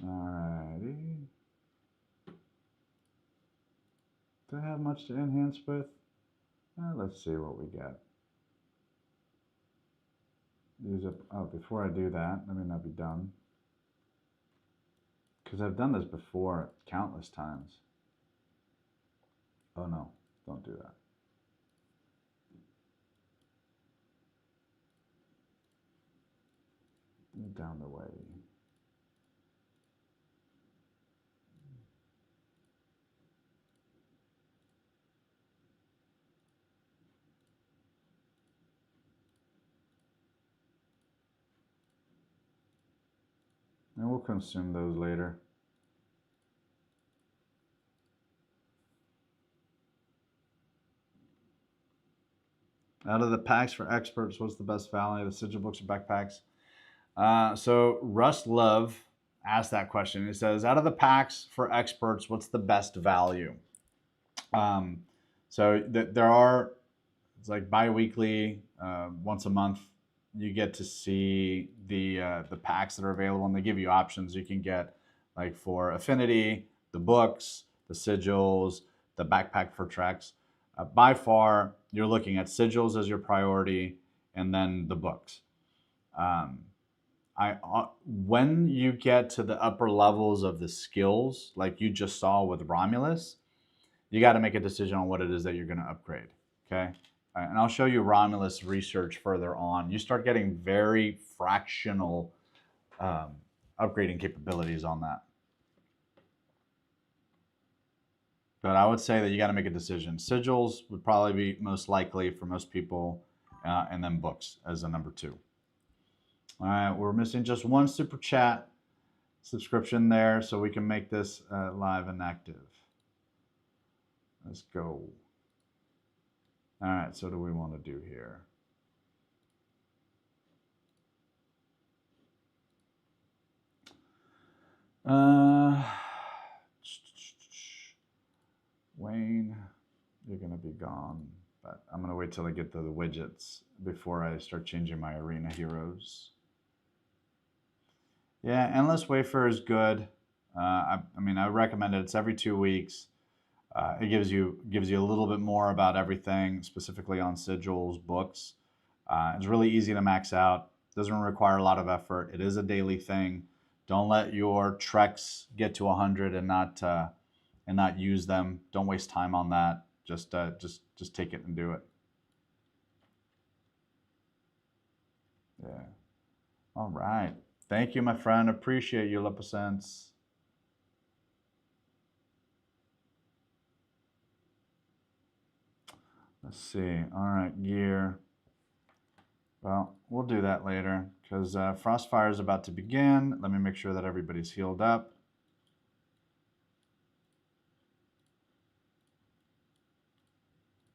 Alrighty. Do I have much to enhance with? Let's see what we get. Use up. Oh, before I do that, let me not be done. Because I've done this before countless times. Oh no, don't do that. Down the way. And we'll consume those later. Out of the packs for experts, what's the best value? The sigil books or backpacks? So Russ Love asked that question. He says, out of the packs for experts, what's the best value? So there are, it's like bi-weekly, once a month, you get to see the packs that are available, and they give you options. You can get, like, for Affinity, the books, the sigils, the backpack for treks. By far, you're looking at sigils as your priority, and then the books. When you get to the upper levels of the skills, like you just saw with Romulus, you got to make a decision on what it is that you're going to upgrade. Okay. And I'll show you Romulus research further on. You start getting very fractional upgrading capabilities on that. But I would say that you got to make a decision. Sigils would probably be most likely for most people, and then books as a number 2. All right, we're missing just one super chat subscription there, so we can make this live and active. Let's go. All right, so what do we want to do here? Wayne, you're going to be gone, but I'm going to wait till I get to the widgets before I start changing my arena heroes. Yeah, Endless Wafer is good. I mean, I recommend it. It's every 2 weeks. It gives you a little bit more about everything, specifically on sigils, books. It's really easy to max out. Doesn't require a lot of effort. It is a daily thing. Don't let your treks get to 100 and not use them. Don't waste time on that. Just take it and do it. Yeah. All right. Thank you, my friend. Appreciate you, Lipocents. Let's see. All right, gear. Well, we'll do that later because Frostfire is about to begin. Let me make sure that everybody's healed up.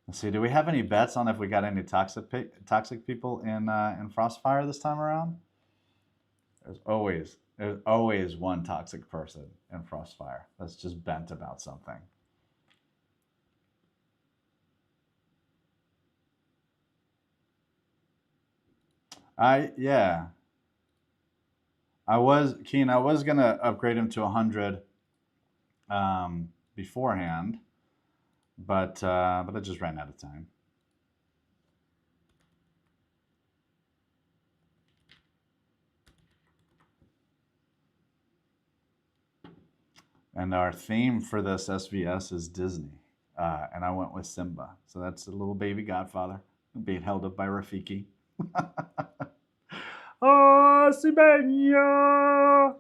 Let's see. Do we have any bets on if we got any toxic people in Frostfire this time around? There's always one toxic person in Frostfire that's just bent about something. Yeah. I was gonna upgrade him to 100 beforehand, but I just ran out of time. And our theme for this SVS is Disney, and I went with Simba. So that's a little baby Godfather being held up by Rafiki. Oh, Sibenya!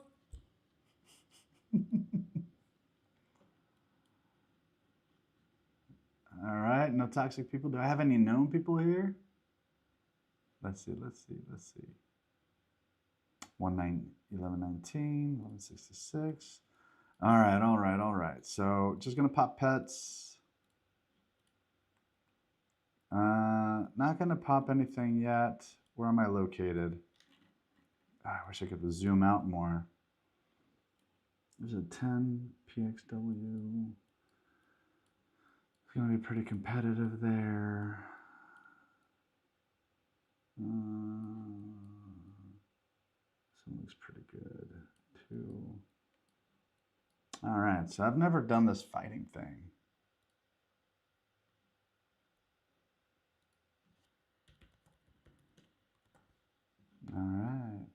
All right, no toxic people. Do I have any known people here? Let's see. 1119, 1166. All right. So just gonna pop pets. Not gonna pop anything yet. Where am I located? I wish I could zoom out more. There's a 10 PXW. It's gonna be pretty competitive there. This one looks pretty good too. All right, so I've never done this fighting thing. All right.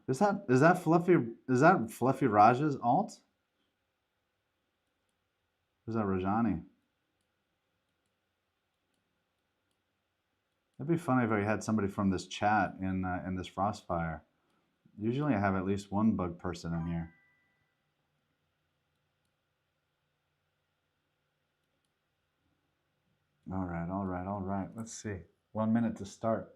Is that Fluffy Raj's alt? Or is that Rajani? It'd be funny if I had somebody from this chat in this Frostfire. Usually I have at least one bug person in here. All right. Let's see. 1 minute to start.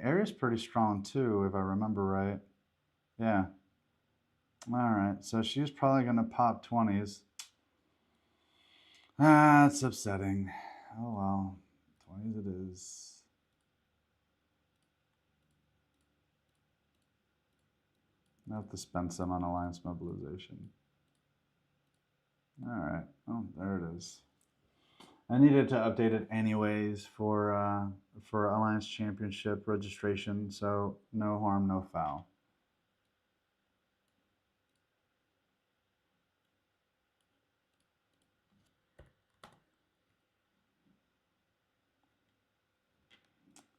Area's pretty strong too, if I remember right. Yeah. All right. So she's probably going to pop 20s. It's upsetting. Oh well. 20s it is. I have to spend some on alliance mobilization. All right. Oh, there it is. I needed to update it anyways for Alliance Championship registration, so no harm, no foul.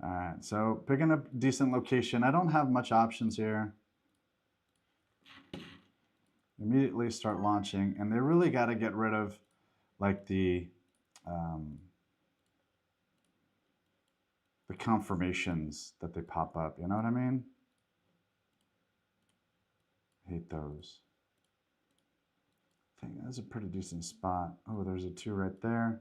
All right, so picking a decent location. I don't have much options here. Immediately start launching, and they really got to get rid of like the confirmations that they pop up. You know what I mean? Hate those. I think that's a pretty decent spot. Oh, there's a 2 right there.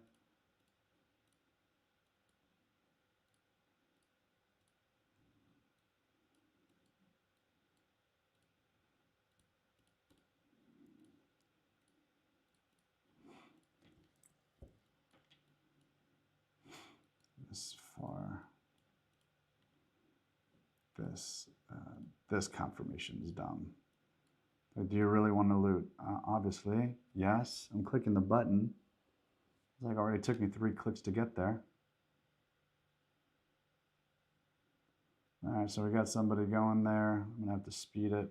This far. This confirmation is dumb. Do you really want to loot? Obviously, yes. I'm clicking the button. It's like it already took me 3 clicks to get there. All right, so we got somebody going there. I'm gonna have to speed it.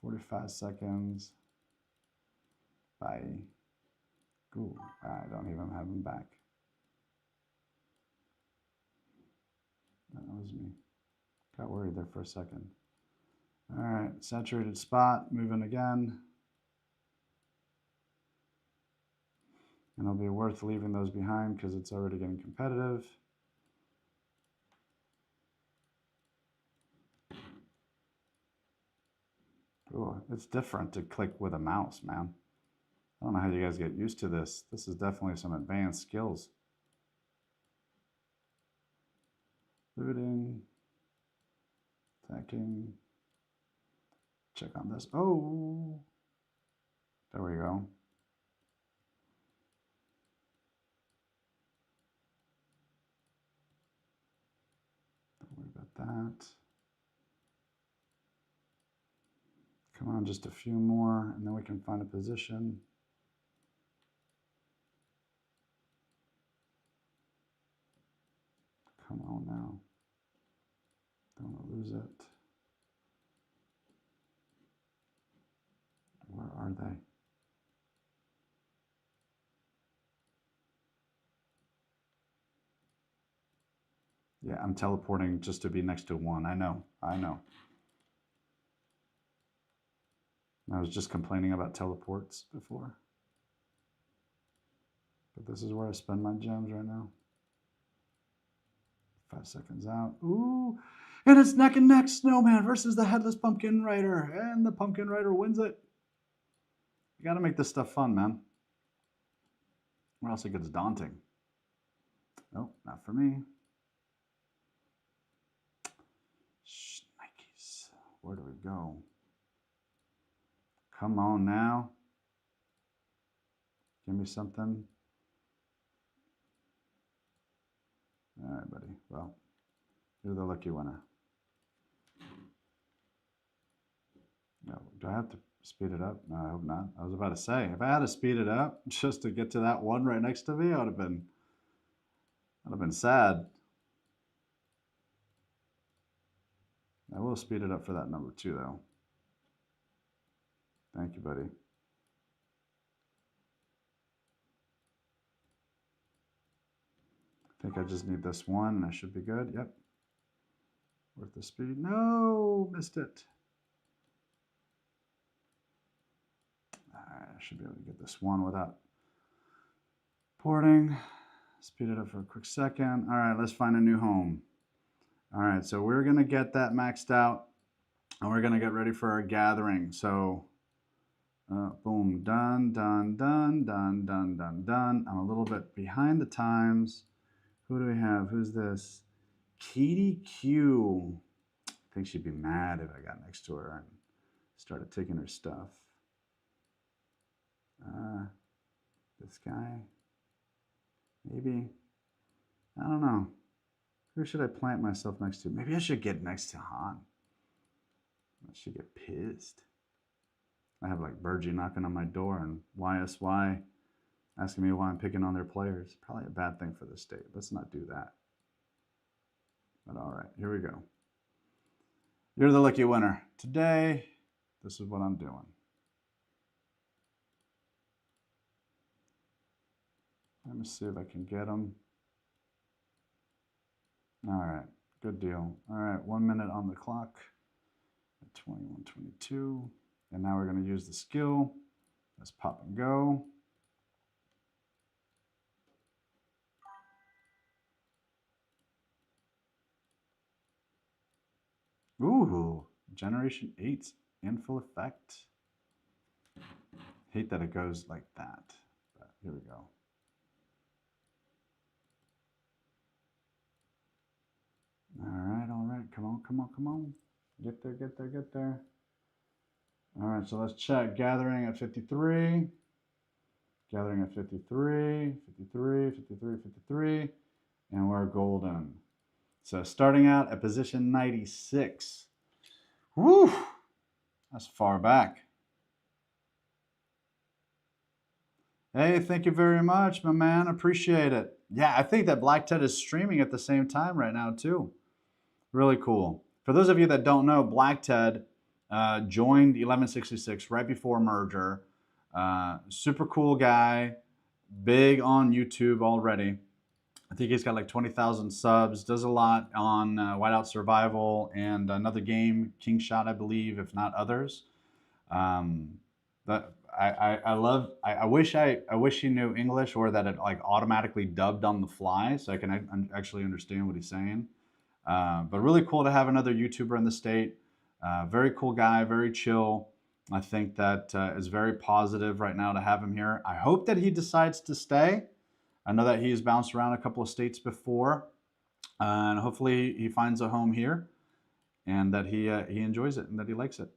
45 seconds. Bye. Ooh, I don't even have him back. That was me. Got worried there for a second. All right, saturated spot, moving again. And it'll be worth leaving those behind because it's already getting competitive. Ooh, it's different to click with a mouse, man. I don't know how you guys get used to this. This is definitely some advanced skills. Looting, attacking. Check on this. Oh, there we go. Don't worry about that. Come on, just a few more, and then we can find a position. Come on now. Don't want to lose it. Where are they? Yeah, I'm teleporting just to be next to one. I know. I was just complaining about teleports before. But this is where I spend my gems right now. 5 seconds out. Ooh, and it's neck and neck Snowman versus the Headless Pumpkin Rider. And the Pumpkin Rider wins it. You got to make this stuff fun, man. Or else it gets daunting. Nope, not for me. Nikes. Where do we go? Come on now. Give me something. All right, buddy. Well, you're the lucky winner. No, do I have to speed it up? No, I hope not. I was about to say, if I had to speed it up just to get to that one right next to me, I'd have been sad. I will speed it up for that number 2, though. Thank you, buddy. I think I just need this one, and I should be good. Yep. Worth the speed. No, missed it. All right, I should be able to get this one without porting. Speed it up for a quick second. All right, let's find a new home. All right, so we're going to get that maxed out, and we're going to get ready for our gathering. So, boom, done, done, done, done, done, done, done. I'm a little bit behind the times. Who do we have? Who's this? Katie Q. I think she'd be mad if I got next to her and started taking her stuff. This guy. Maybe. I don't know. Who should I plant myself next to? Maybe I should get next to Han. I should get pissed. I have like Virgie knocking on my door and YSY asking me why I'm picking on their players. Probably a bad thing for the state. Let's not do that. But all right, here we go. You're the lucky winner. Today, this is what I'm doing. Let me see if I can get them. All right, good deal. All right, 1 minute on the clock at 21:22. And now we're going to use the skill. Let's pop and go. Ooh, Generation 8 in full effect. Hate that it goes like that, but here we go. All right, come on, come on, come on. Get there, get there, get there. All right, so let's check. Gathering at 53. Gathering at 53, 53, 53, 53. And we're golden. So starting out at position 96. Woo! That's far back. Hey, thank you very much, my man. Appreciate it. Yeah, I think that Black Ted is streaming at the same time right now, too. Really cool. For those of you that don't know, Black Ted joined 1166 right before merger. Super cool guy, big on YouTube already. I think he's got like 20,000 subs, does a lot on Whiteout Survival and another game, King Shot, I believe, if not others. Um, but I wish he knew English or that it like automatically dubbed on the fly so I can actually understand what he's saying. But really cool to have another YouTuber in the state. Very cool guy, very chill. I think that is very positive right now to have him here. I hope that he decides to stay. I know that he's bounced around a couple of states before, and hopefully he finds a home here, and that he enjoys it and that he likes it.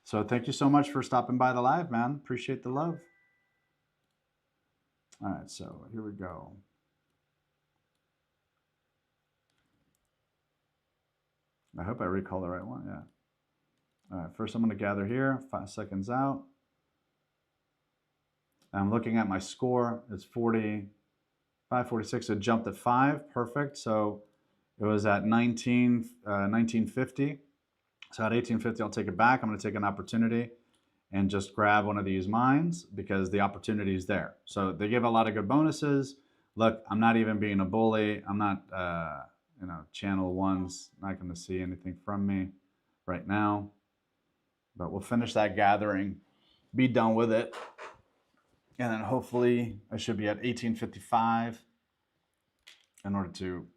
So thank you so much for stopping by the live, man. Appreciate the love. All right, so here we go. I hope I recall the right one. Yeah. All right, first I'm going to gather here. 5 seconds out. I'm looking at my score. It's 45, 46. It jumped at 5. Perfect. So it was at 1950. So at 1850, I'll take it back. I'm going to take an opportunity and just grab one of these mines because the opportunity is there. So they give a lot of good bonuses. Look, I'm not even being a bully. I'm not, channel one's not going to see anything from me right now. But we'll finish that gathering, be done with it. And then hopefully I should be at 1855 in order to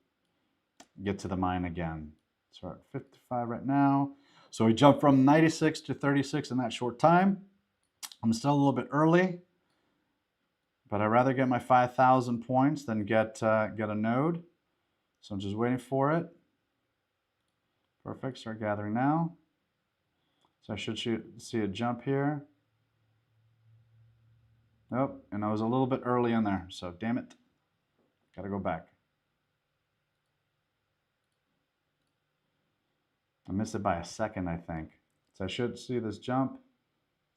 get to the mine again. So we're at 55 right now. So we jumped from 96 to 36 in that short time. I'm still a little bit early, but I'd rather get my 5,000 points than get a node. So I'm just waiting for it. Perfect, start gathering now. So I should see a jump here. Nope, and I was a little bit early in there, so damn it. Gotta go back. I missed it by a second, I think. So I should see this jump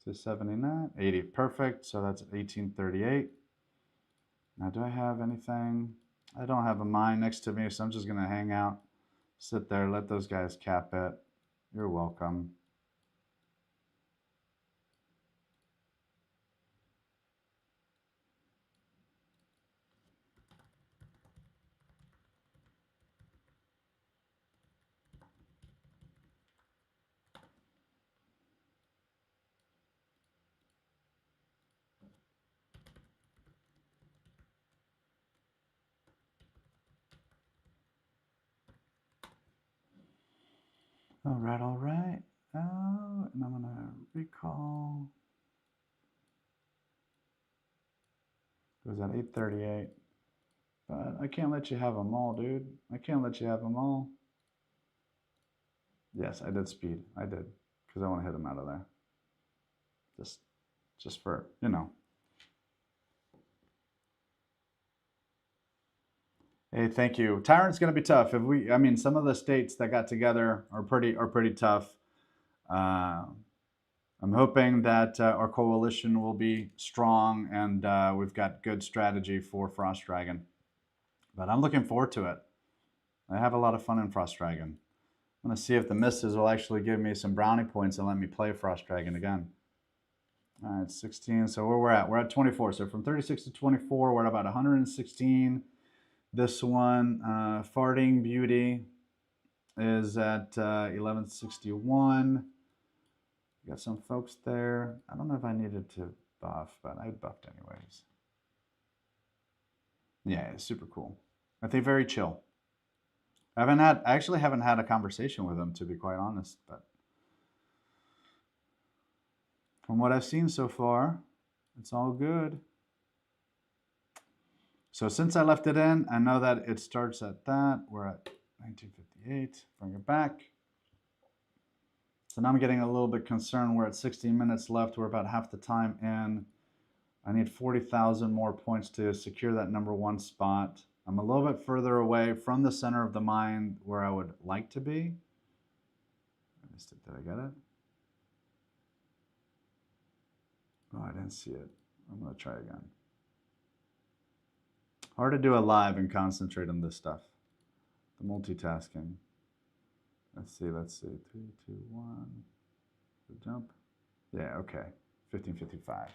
to 79, 80, perfect. So that's 1838. Now, do I have anything? I don't have a mine next to me, so I'm just gonna hang out, sit there, let those guys cap it. You're welcome. All right, all right. Oh, and I'm gonna recall. It was at 838. But I can't let you have them all, dude. I can't let you have them all. Yes, I did speed. I did. Because I want to hit him out of there. Just for, you know. Hey, thank you. Tyrant's going to be tough. I mean, some of the states that got together are pretty tough. I'm hoping that our coalition will be strong and we've got good strategy for Frost Dragon. But I'm looking forward to it. I have a lot of fun in Frost Dragon. I'm going to see if the misses will actually give me some brownie points and let me play Frost Dragon again. All right, 16. So where we're at? We're at 24. So from 36 to 24, we're at about 116. This one, Farting Beauty, is at 1161. Got some folks there. I don't know if I needed to buff, but I buffed anyways. Yeah, it's super cool. I think very chill. I actually haven't had a conversation with him, to be quite honest, but from what I've seen so far, it's all good. So since I left it in, I know that it starts at that. We're at 1958. Bring it back. So now I'm getting a little bit concerned. We're at 16 minutes left. We're about half the time in. I need 40,000 more points to secure that #1 spot. I'm a little bit further away from the center of the mine where I would like to be. I missed it. Did I get it? Oh, I didn't see it. I'm going to try again. Hard to do a live and concentrate on this stuff. The multitasking. Let's see. 3, 2, 1. The jump. Yeah, okay. 1555.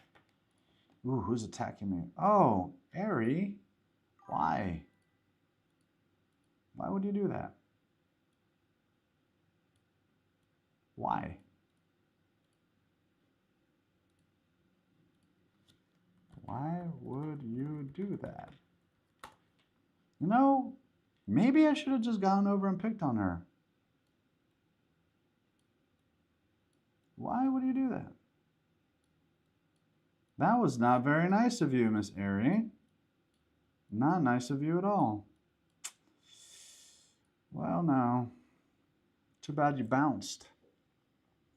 Ooh, who's attacking me? Oh, Airy. Why? Why would you do that? Why? Why would you do that? You know, maybe I should have just gone over and picked on her. Why would you do that? That was not very nice of you, Miss Airy. Not nice of you at all. Well, no. Too bad you bounced.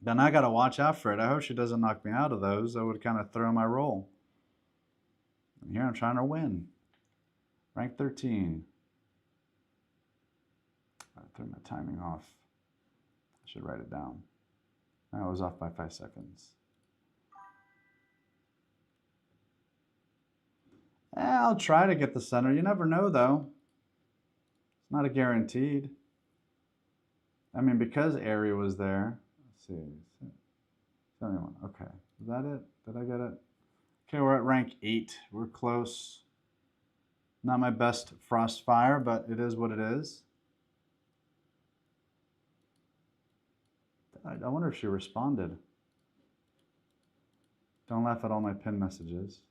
Then I got to watch out for it. I hope she doesn't knock me out of those. That would kind of throw my roll. And here I'm trying to win. Rank 13. I threw my timing off. I should write it down. I was off by 5 seconds. I'll try to get the center. You never know, though. It's not a guaranteed. I mean, because Airy was there. Let's see. 71. Okay. Is that it? Did I get it? Okay, we're at rank 8. We're close. Not my best Frostfire, but it is what it is. I wonder if she responded. Don't laugh at all my pin messages.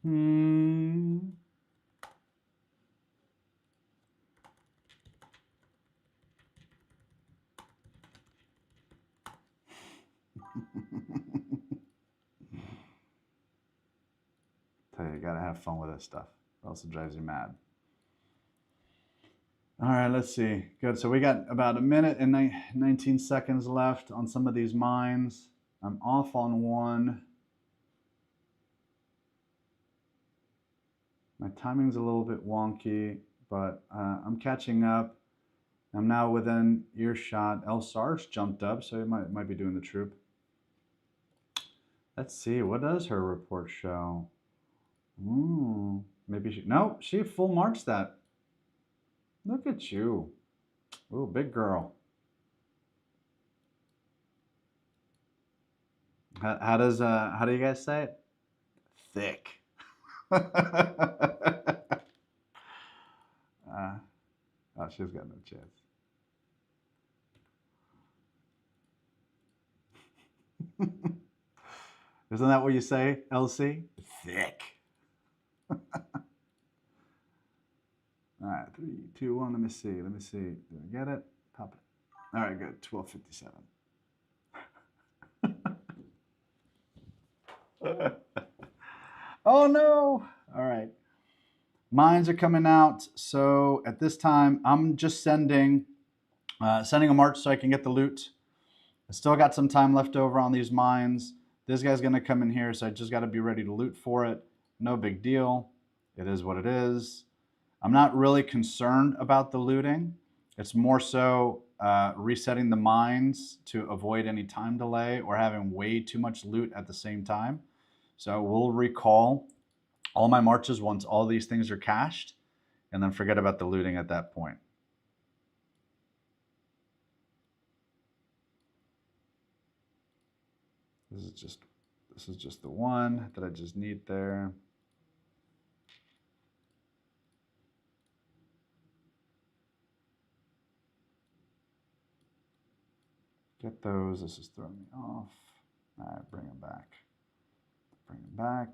Tell you, you gotta have fun with this stuff, or else it drives you mad. All right, let's see. Good. So we got about a minute and 19 seconds left on some of these mines. I'm off on one. My timing's a little bit wonky, but I'm catching up. I'm now within earshot. El Sarge jumped up, so he might be doing the troop. Let's see. What does her report show? Ooh, maybe she... No, she full marched that. Look at you. Ooh, big girl. How do you guys say it? Thick. Oh, she's got no chance. Isn't that what you say, Elsie? Thick. All right, 3, 2, 1. Let me see. Did I get it? Pop it. All right, good. 12:57. Oh no! All right. Mines are coming out. So at this time, I'm just sending a march so I can get the loot. I still got some time left over on these mines. This guy's gonna come in here, so I just gotta be ready to loot for it. No big deal. It is what it is. I'm not really concerned about the looting. It's more so resetting the mines to avoid any time delay or having way too much loot at the same time. So we'll recall all my marches once all these things are cached, and then forget about the looting at that point. This is just the one that I just need there. Get those. This is throwing me off. All right, bring them back. Bring them back.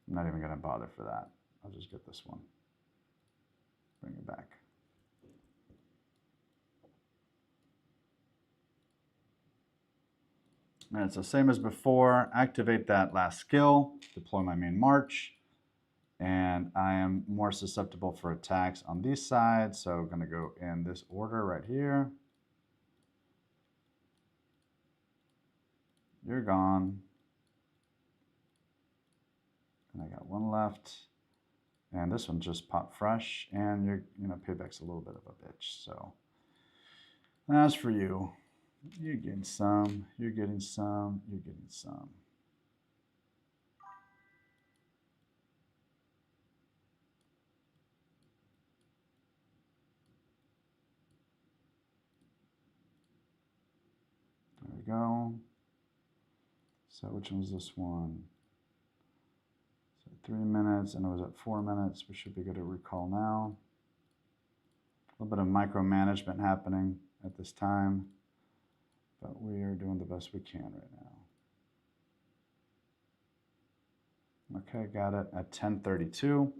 I'm not even going to bother for that. I'll just get this one. Bring it back. All right, so same as before, activate that last skill, deploy my main march, and I am more susceptible for attacks on these sides, so I'm going to go in this order right here. You're gone. And I got one left. And this one just popped fresh, and payback's a little bit of a bitch. So as for you, you're getting some, you're getting some, you're getting some. go. So which one was this one? So 3 minutes, and it was at 4 minutes. We should be good to recall now. A little bit of micromanagement happening at this time, but we are doing the best we can right now. Okay, got it at 10:32,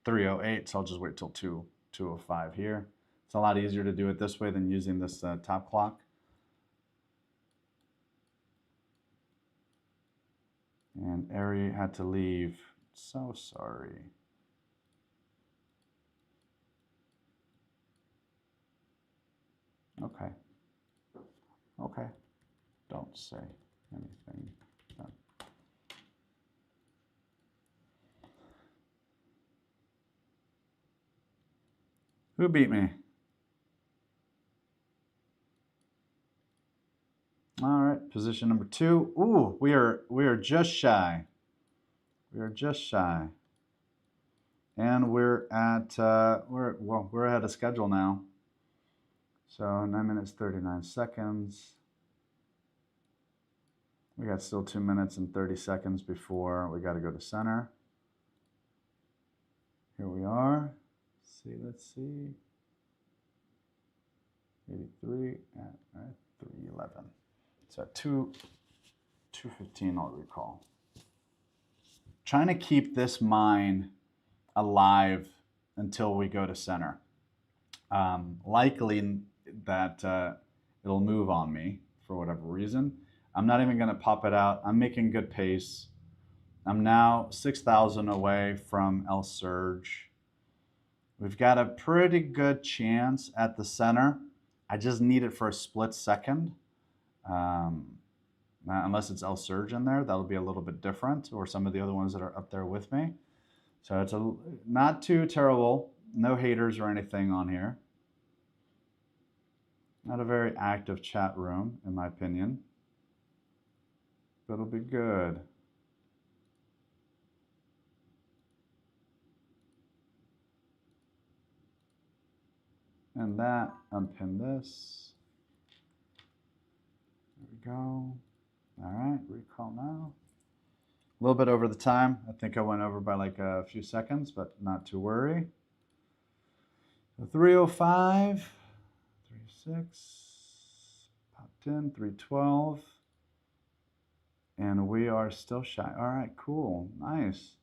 3:08. So I'll just wait till 2:05 here. It's a lot easier to do it this way than using this top clock. And Ari had to leave. So sorry. Okay. Okay. Don't say anything. Don't. Who beat me? All right, position number 2. Ooh, we are just shy. We are just shy. And we're at we're ahead of schedule now. So 9 minutes 39 seconds. We got still 2 minutes and 30 seconds before we got to go to center. Here we are. Let's see. 83 at 3:11. So at 2:15 I'll recall. Trying to keep this mine alive until we go to center. Likely that it'll move on me for whatever reason. I'm not even going to pop it out. I'm making good pace. I'm now 6,000 away from El Surge. We've got a pretty good chance at the center. I just need it for a split second. Unless it's El Surge in there, that'll be a little bit different, or some of the other ones that are up there with me. So it's not too terrible. No haters or anything on here. Not a very active chat room, in my opinion. But it'll be good. And that, unpin this. There we go. All right, recall now. A little bit over the time. I think I went over by like a few seconds, but not to worry. So 3:05, 3:06, popped in, 3:12. And we are still shy. All right, cool, nice.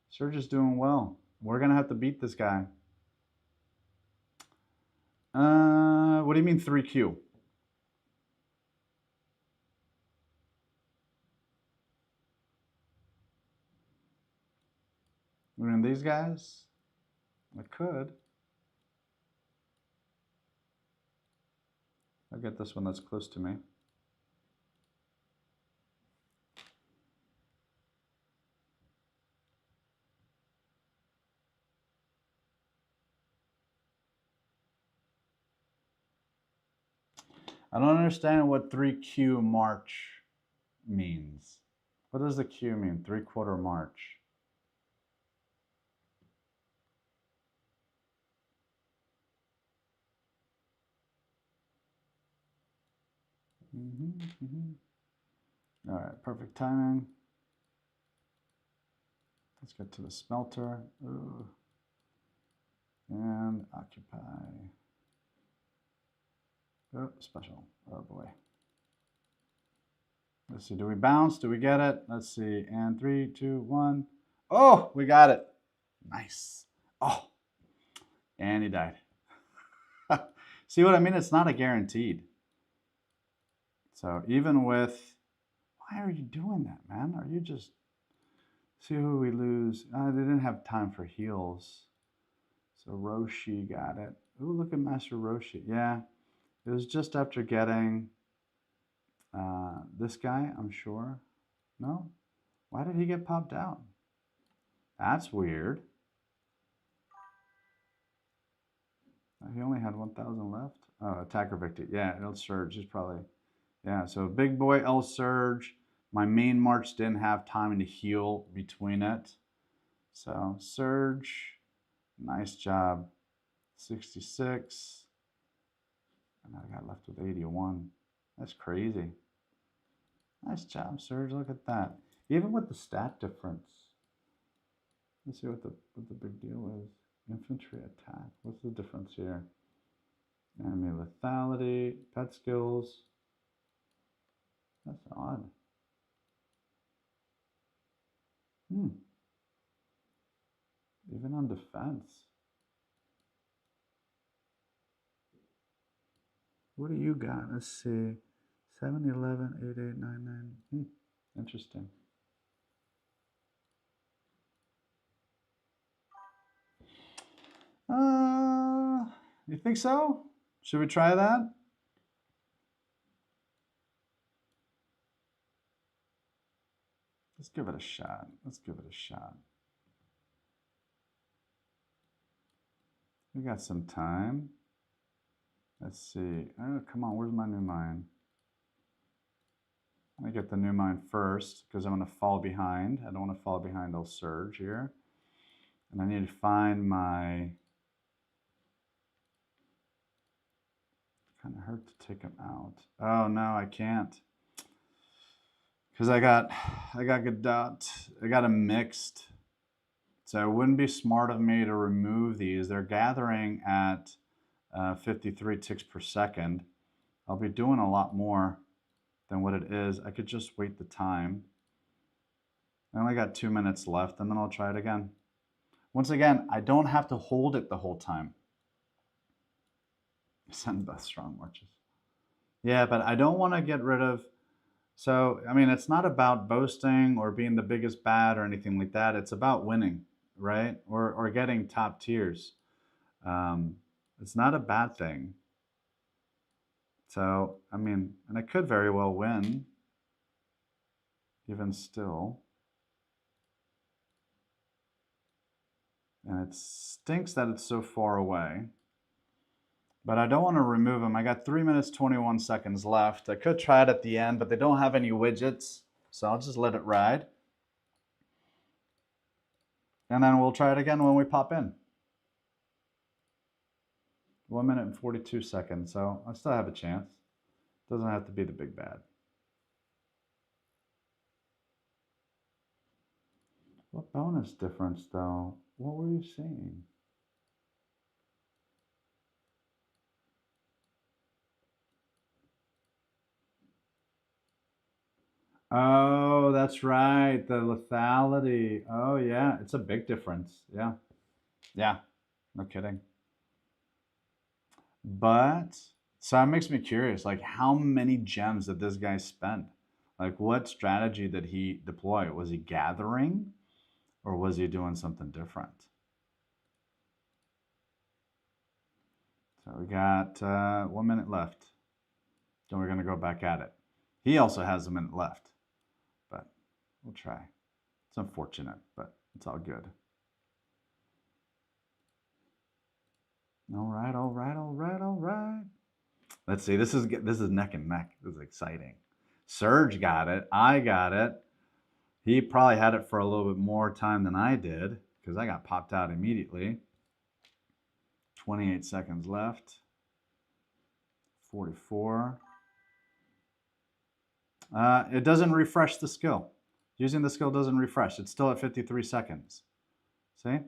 Surge is doing well. We're gonna have to beat this guy. What do you mean 3Q? I mean these guys? I could. I'll get this one that's close to me. I don't understand what 3Q March means. What does the Q mean? 3/4 March. All right, perfect timing. Let's get to the smelter. Ooh. And occupy. Oh, special. Oh boy. Let's see. Do we bounce? Do we get it? Let's see. And 3, 2, 1. Oh, we got it. Nice. Oh, and he died. See what I mean? It's not a guaranteed. So even with, why are you doing that, man? Are you just, see who we lose? They didn't have time for heals. So Roshi got it. Ooh, look at Master Roshi. Yeah, it was just after getting this guy, I'm sure. No? Why did he get popped out? That's weird. He only had 1,000 left. Oh, attacker victory. Yeah, El Surge is probably, yeah, so big boy El Surge. My main march didn't have time to heal between it. So Surge, nice job. 66. And I got left with 81. That's crazy. Nice job, Serge. Look at that. Even with the stat difference. Let's see what the big deal is. Infantry attack. What's the difference here? Enemy lethality, pet skills. That's odd. Even on defense. What do you got? Let's see. 7, 11, 8, 8, 9, 9. Interesting. You think so? Should we try that? Let's give it a shot. Let's give it a shot. We got some time. Let's see. Oh, come on, where's my new mine? I'm gonna get the new mine first because I'm gonna fall behind. I don't want to fall behind old Surge here. And I need to find my... Kind of hurt to take him out. Oh no, I can't. Because I got them mixed. So it wouldn't be smart of me to remove these. They're gathering at 53 ticks per second. I'll be doing a lot more than what it is. I could just wait the time. I only got 2 minutes left, and then I'll try it again. Once again, I don't have to hold it the whole time. Send both strong marches. Yeah, but I don't want to get rid of... So, I mean, it's not about boasting or being the biggest bad or anything like that. It's about winning, right? Or getting top tiers. It's not a bad thing. So, I mean, and I could very well win, even still. And it stinks that it's so far away. But I don't want to remove them. I got 3 minutes, 21 seconds left. I could try it at the end, but they don't have any widgets. So I'll just let it ride. And then we'll try it again when we pop in. 1 minute and 42 seconds. So I still have a chance. Doesn't have to be the big bad. What bonus difference though? What were you seeing? Oh, that's right. The lethality. Oh, yeah. It's a big difference. Yeah. Yeah. No kidding. But, so it makes me curious. Like, how many gems did this guy spend? Like, what strategy did he deploy? Was he gathering? Or was he doing something different? So we got 1 minute left. Then we're going to go back at it. He also has a minute left. But we'll try. It's unfortunate, but it's all good. All right, all right, all right, all right. Let's see. This is neck and neck. This is exciting. Serge got it. I got it. He probably had it for a little bit more time than I did because I got popped out immediately. 28 seconds left. 44. It doesn't refresh the skill. Using the skill doesn't refresh. It's still at 53 seconds. See?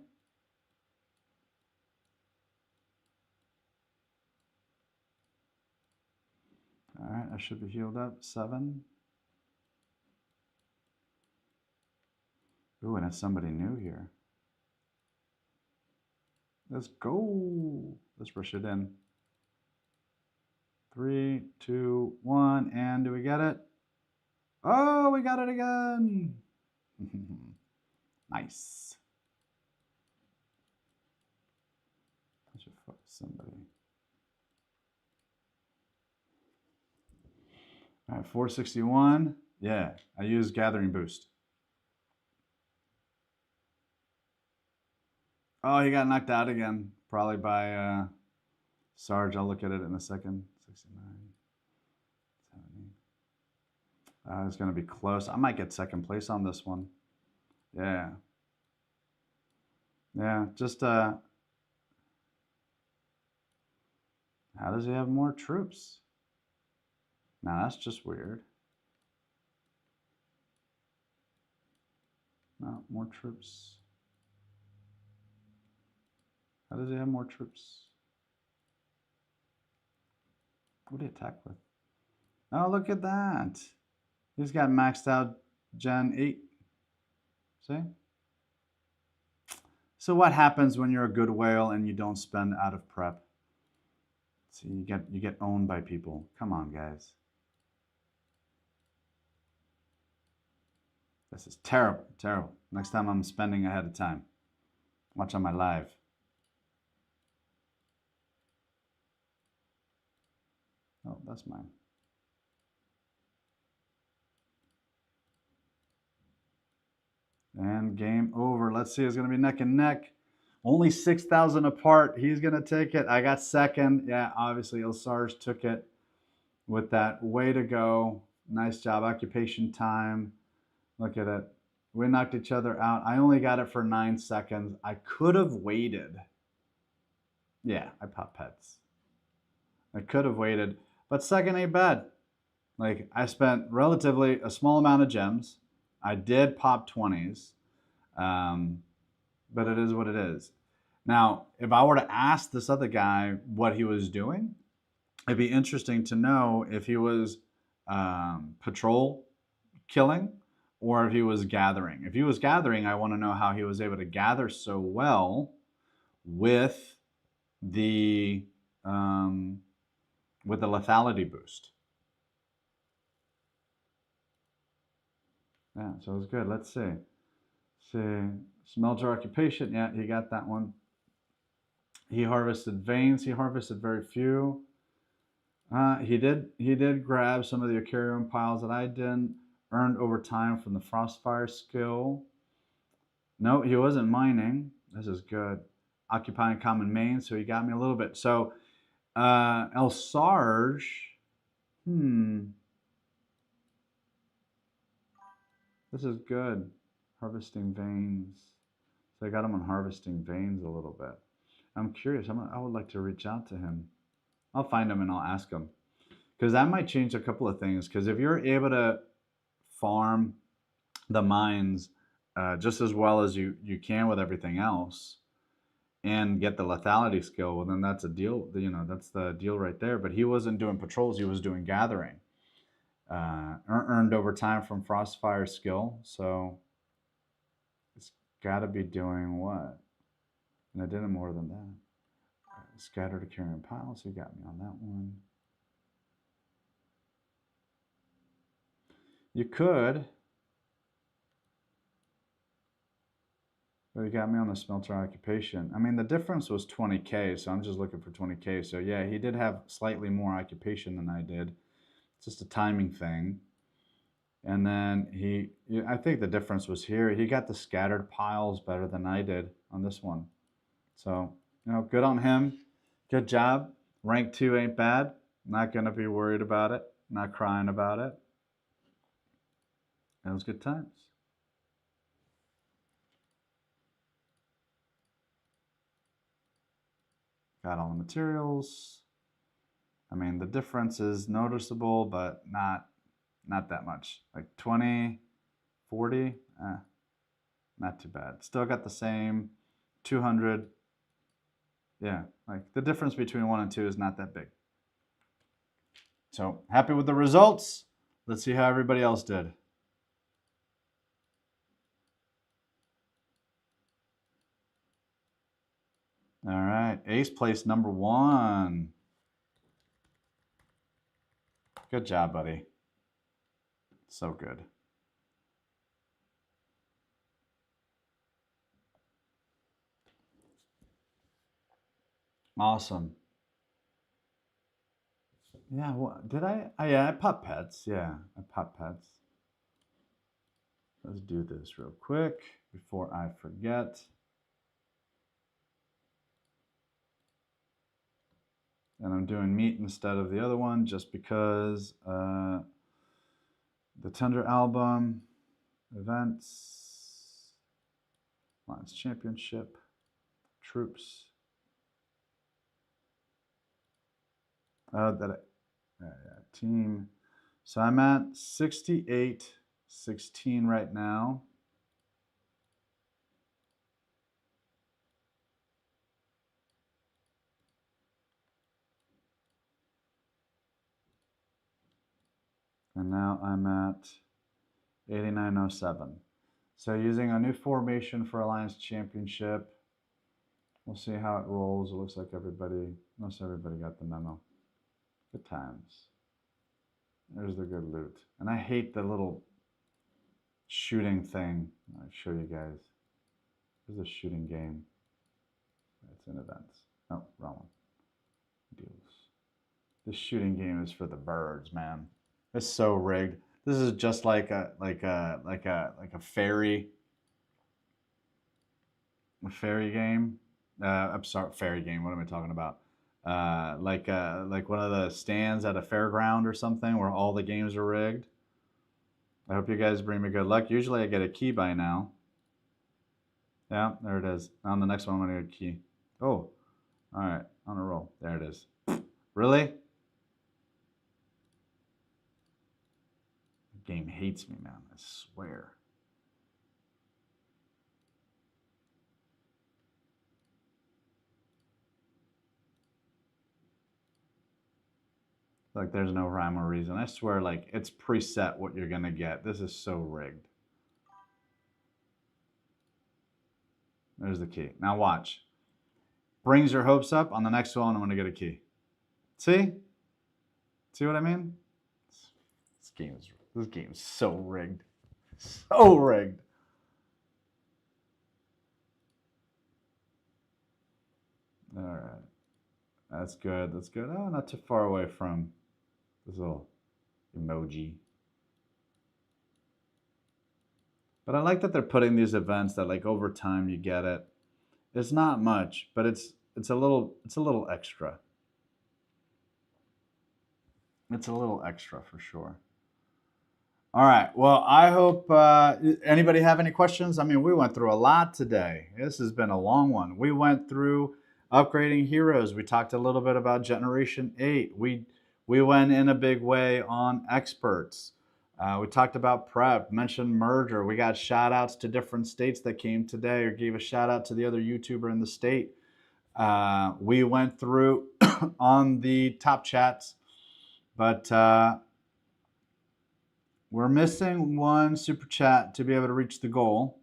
All right, I should be healed up. 7. Ooh, and it's somebody new here. Let's go. Let's rush it in. 3, 2, 1, and do we get it? Oh, we got it again. Nice. I should focus somebody. All right, 461. Yeah, I use Gathering Boost. Oh, he got knocked out again. Probably by Sarge. I'll look at it in a second. 69, 70. It's going to be close. I might get second place on this one. Yeah. Yeah, just how does he have more troops? Now that's just weird. No, more troops. How does he have more troops? What do you attack with? Oh, look at that. He's got maxed out Gen 8. See? So what happens when you're a good whale and you don't spend out of prep? See, you get owned by people. Come on, guys. This is terrible, terrible. Next time I'm spending ahead of time. Watch on my live. Oh, that's mine. And game over. Let's see, it's going to be neck and neck. Only 6,000 apart. He's going to take it. I got second. Yeah, obviously, Ilsarge took it with that. Way to go. Nice job. Occupation time. Look at it. We knocked each other out. I only got it for 9 seconds. I could have waited. Yeah, I popped pets. I could have waited. But second ain't bad. Like, I spent relatively a small amount of gems. I did pop 20s, but it is what it is. Now, if I were to ask this other guy what he was doing, it'd be interesting to know if he was patrol killing or if he was gathering. If he was gathering, I want to know how he was able to gather so well with the lethality boost. Yeah, so it was good. Let's see. Smelter occupation. Yeah, he got that one. He harvested veins. He harvested very few. He did grab some of the Eukaryon piles that I didn't. Earned over time from the Frostfire skill. No, he wasn't mining. This is good. Occupying common main, so he got me a little bit. So El Sarge, this is good. Harvesting veins. So I got him on harvesting veins a little bit. I'm curious. I would like to reach out to him. I'll find him and I'll ask him. Because that might change a couple of things. Because if you're able to farm the mines just as well as you can with everything else and get the lethality skill, well, then that's a deal. You know, that's the deal right there. But he wasn't doing patrols. He was doing gathering. Earned over time from Frostfire skill. So it's got to be doing what? And I did it more than that. Scattered to carrying piles. He got me on that one. You could. But he got me on the smelter occupation. I mean, the difference was 20K, so I'm just looking for 20K. So yeah, he did have slightly more occupation than I did. It's just a timing thing. And then I think the difference was here. He got the scattered piles better than I did on this one. So, you know, good on him. Good job. Rank 2 ain't bad. Not going to be worried about it. Not crying about it. It was good times. Got all the materials. I mean, the difference is noticeable, but not that much. Like 20, 40, not too bad. Still got the same 200. Yeah, like the difference between 1 and 2 is not that big. So happy with the results. Let's see how everybody else did. All right, Ace placed number 1. Good job, buddy. So good. Awesome. Yeah, what did I? Yeah, I popped pets. Yeah, I popped pets. Let's do this real quick before I forget. And I'm doing meat instead of the other one just because the Tundra album, events, Lions Championship, troops. Team. So I'm at 68-16 right now. And now I'm at 8907. So using a new formation for Alliance Championship. We'll see how it rolls. It looks like most everybody got the memo. Good times. There's the good loot. And I hate the little shooting thing. I'll show you guys. This is a shooting game. It's in events. Oh, wrong one. Deals. This shooting game is for the birds, man. It's so rigged. This is just like a fairy game. I'm sorry, fairy game. What am I talking about? Like one of the stands at a fairground or something where all the games are rigged. I hope you guys bring me good luck. Usually I get a key by now. Yeah, there it is. On the next one, I'm gonna get a key. Oh, all right, on a roll. There it is. Really? The game hates me, man. I swear. Like there's no rhyme or reason. I swear, like it's preset what you're gonna get. This is so rigged. There's the key. Now watch. Brings your hopes up. On the next one, I'm gonna get a key. See? See what I mean? This game is so rigged. So rigged. All right. That's good. That's good. Oh, not too far away from this little emoji. But I like that they're putting these events that like over time you get it. It's not much, but it's a little extra. It's a little extra for sure. All right. Well, I hope anybody have any questions? I mean, we went through a lot today. This has been a long one. We went through upgrading heroes. We talked a little bit about Generation 8. We went in a big way on experts. We talked about prep, mentioned merger. We got shout outs to different states that came today or gave a shout out to the other YouTuber in the state. We went through on the top chats, but we're missing one super chat to be able to reach the goal,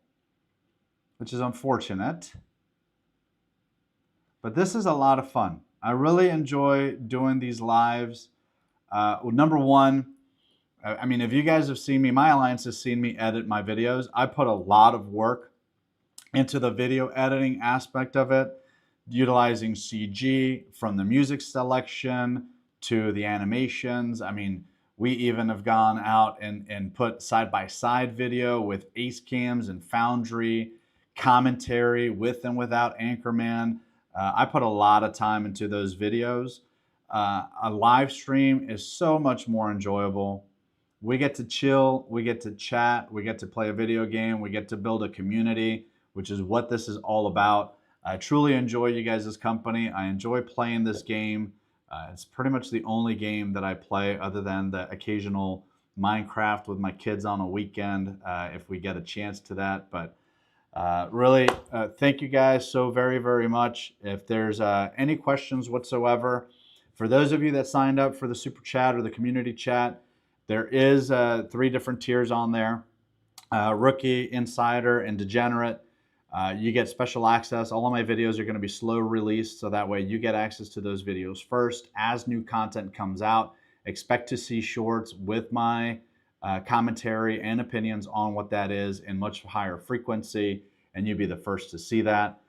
which is unfortunate. But this is a lot of fun. I really enjoy doing these lives. Number one, I mean, if you guys have seen me, my alliance has seen me edit my videos. I put a lot of work into the video editing aspect of it, utilizing CG from the music selection to the animations. I mean, we even have gone out and put side-by-side video with Ace Cams and Foundry, commentary with and without Anchorman. I put a lot of time into those videos. A live stream is so much more enjoyable. We get to chill, we get to chat, we get to play a video game, we get to build a community, which is what this is all about. I truly enjoy you guys' company. I enjoy playing this game. It's pretty much the only game that I play other than the occasional Minecraft with my kids on a weekend if we get a chance to that. But really, thank you guys so very, very much. If there's any questions whatsoever, for those of you that signed up for the super chat or the community chat, there is 3 different tiers on there. Rookie, Insider, and Degenerate. You get special access. All of my videos are going to be slow released, so that way you get access to those videos first. As new content comes out, expect to see shorts with my commentary and opinions on what that is in much higher frequency, and you'll be the first to see that.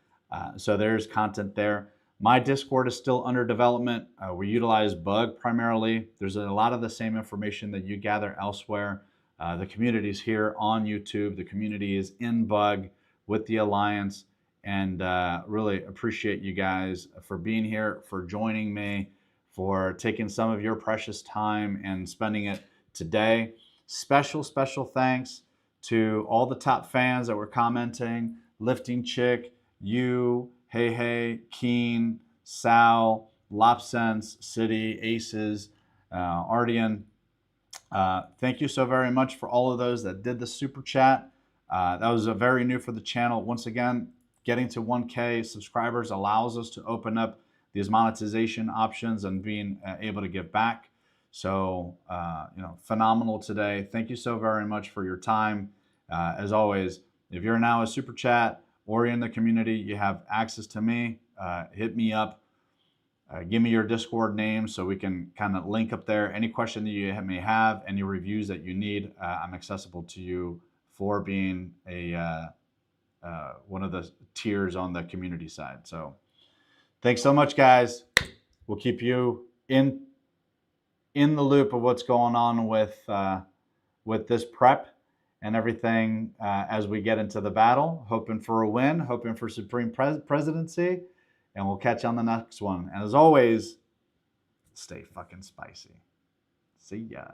So there's content there. My Discord is still under development. We utilize Bug primarily. There's a lot of the same information that you gather elsewhere. The community is here on YouTube. The community is in Bug with the Alliance, and really appreciate you guys for being here, for joining me, for taking some of your precious time and spending it today. Special thanks to all the top fans that were commenting: Lifting Chick, you, Hey, Keen, Sal, Lopsense, City, Aces, Ardian. Thank you so very much for all of those that did the super chat. That was very new for the channel. Once again, getting to 1K subscribers allows us to open up these monetization options and being able to give back. So, phenomenal today. Thank you so very much for your time. As always, if you're now a super chat or in the community, you have access to me. Hit me up. Give me your Discord name so we can kind of link up there. Any question that you may have, any reviews that you need, I'm accessible to you for being a one of the tiers on the community side. So thanks so much, guys. We'll keep you in the loop of what's going on with this prep and everything as we get into the battle. Hoping for a win, hoping for Supreme Presidency, and we'll catch you on the next one. And as always, stay fucking spicy. See ya.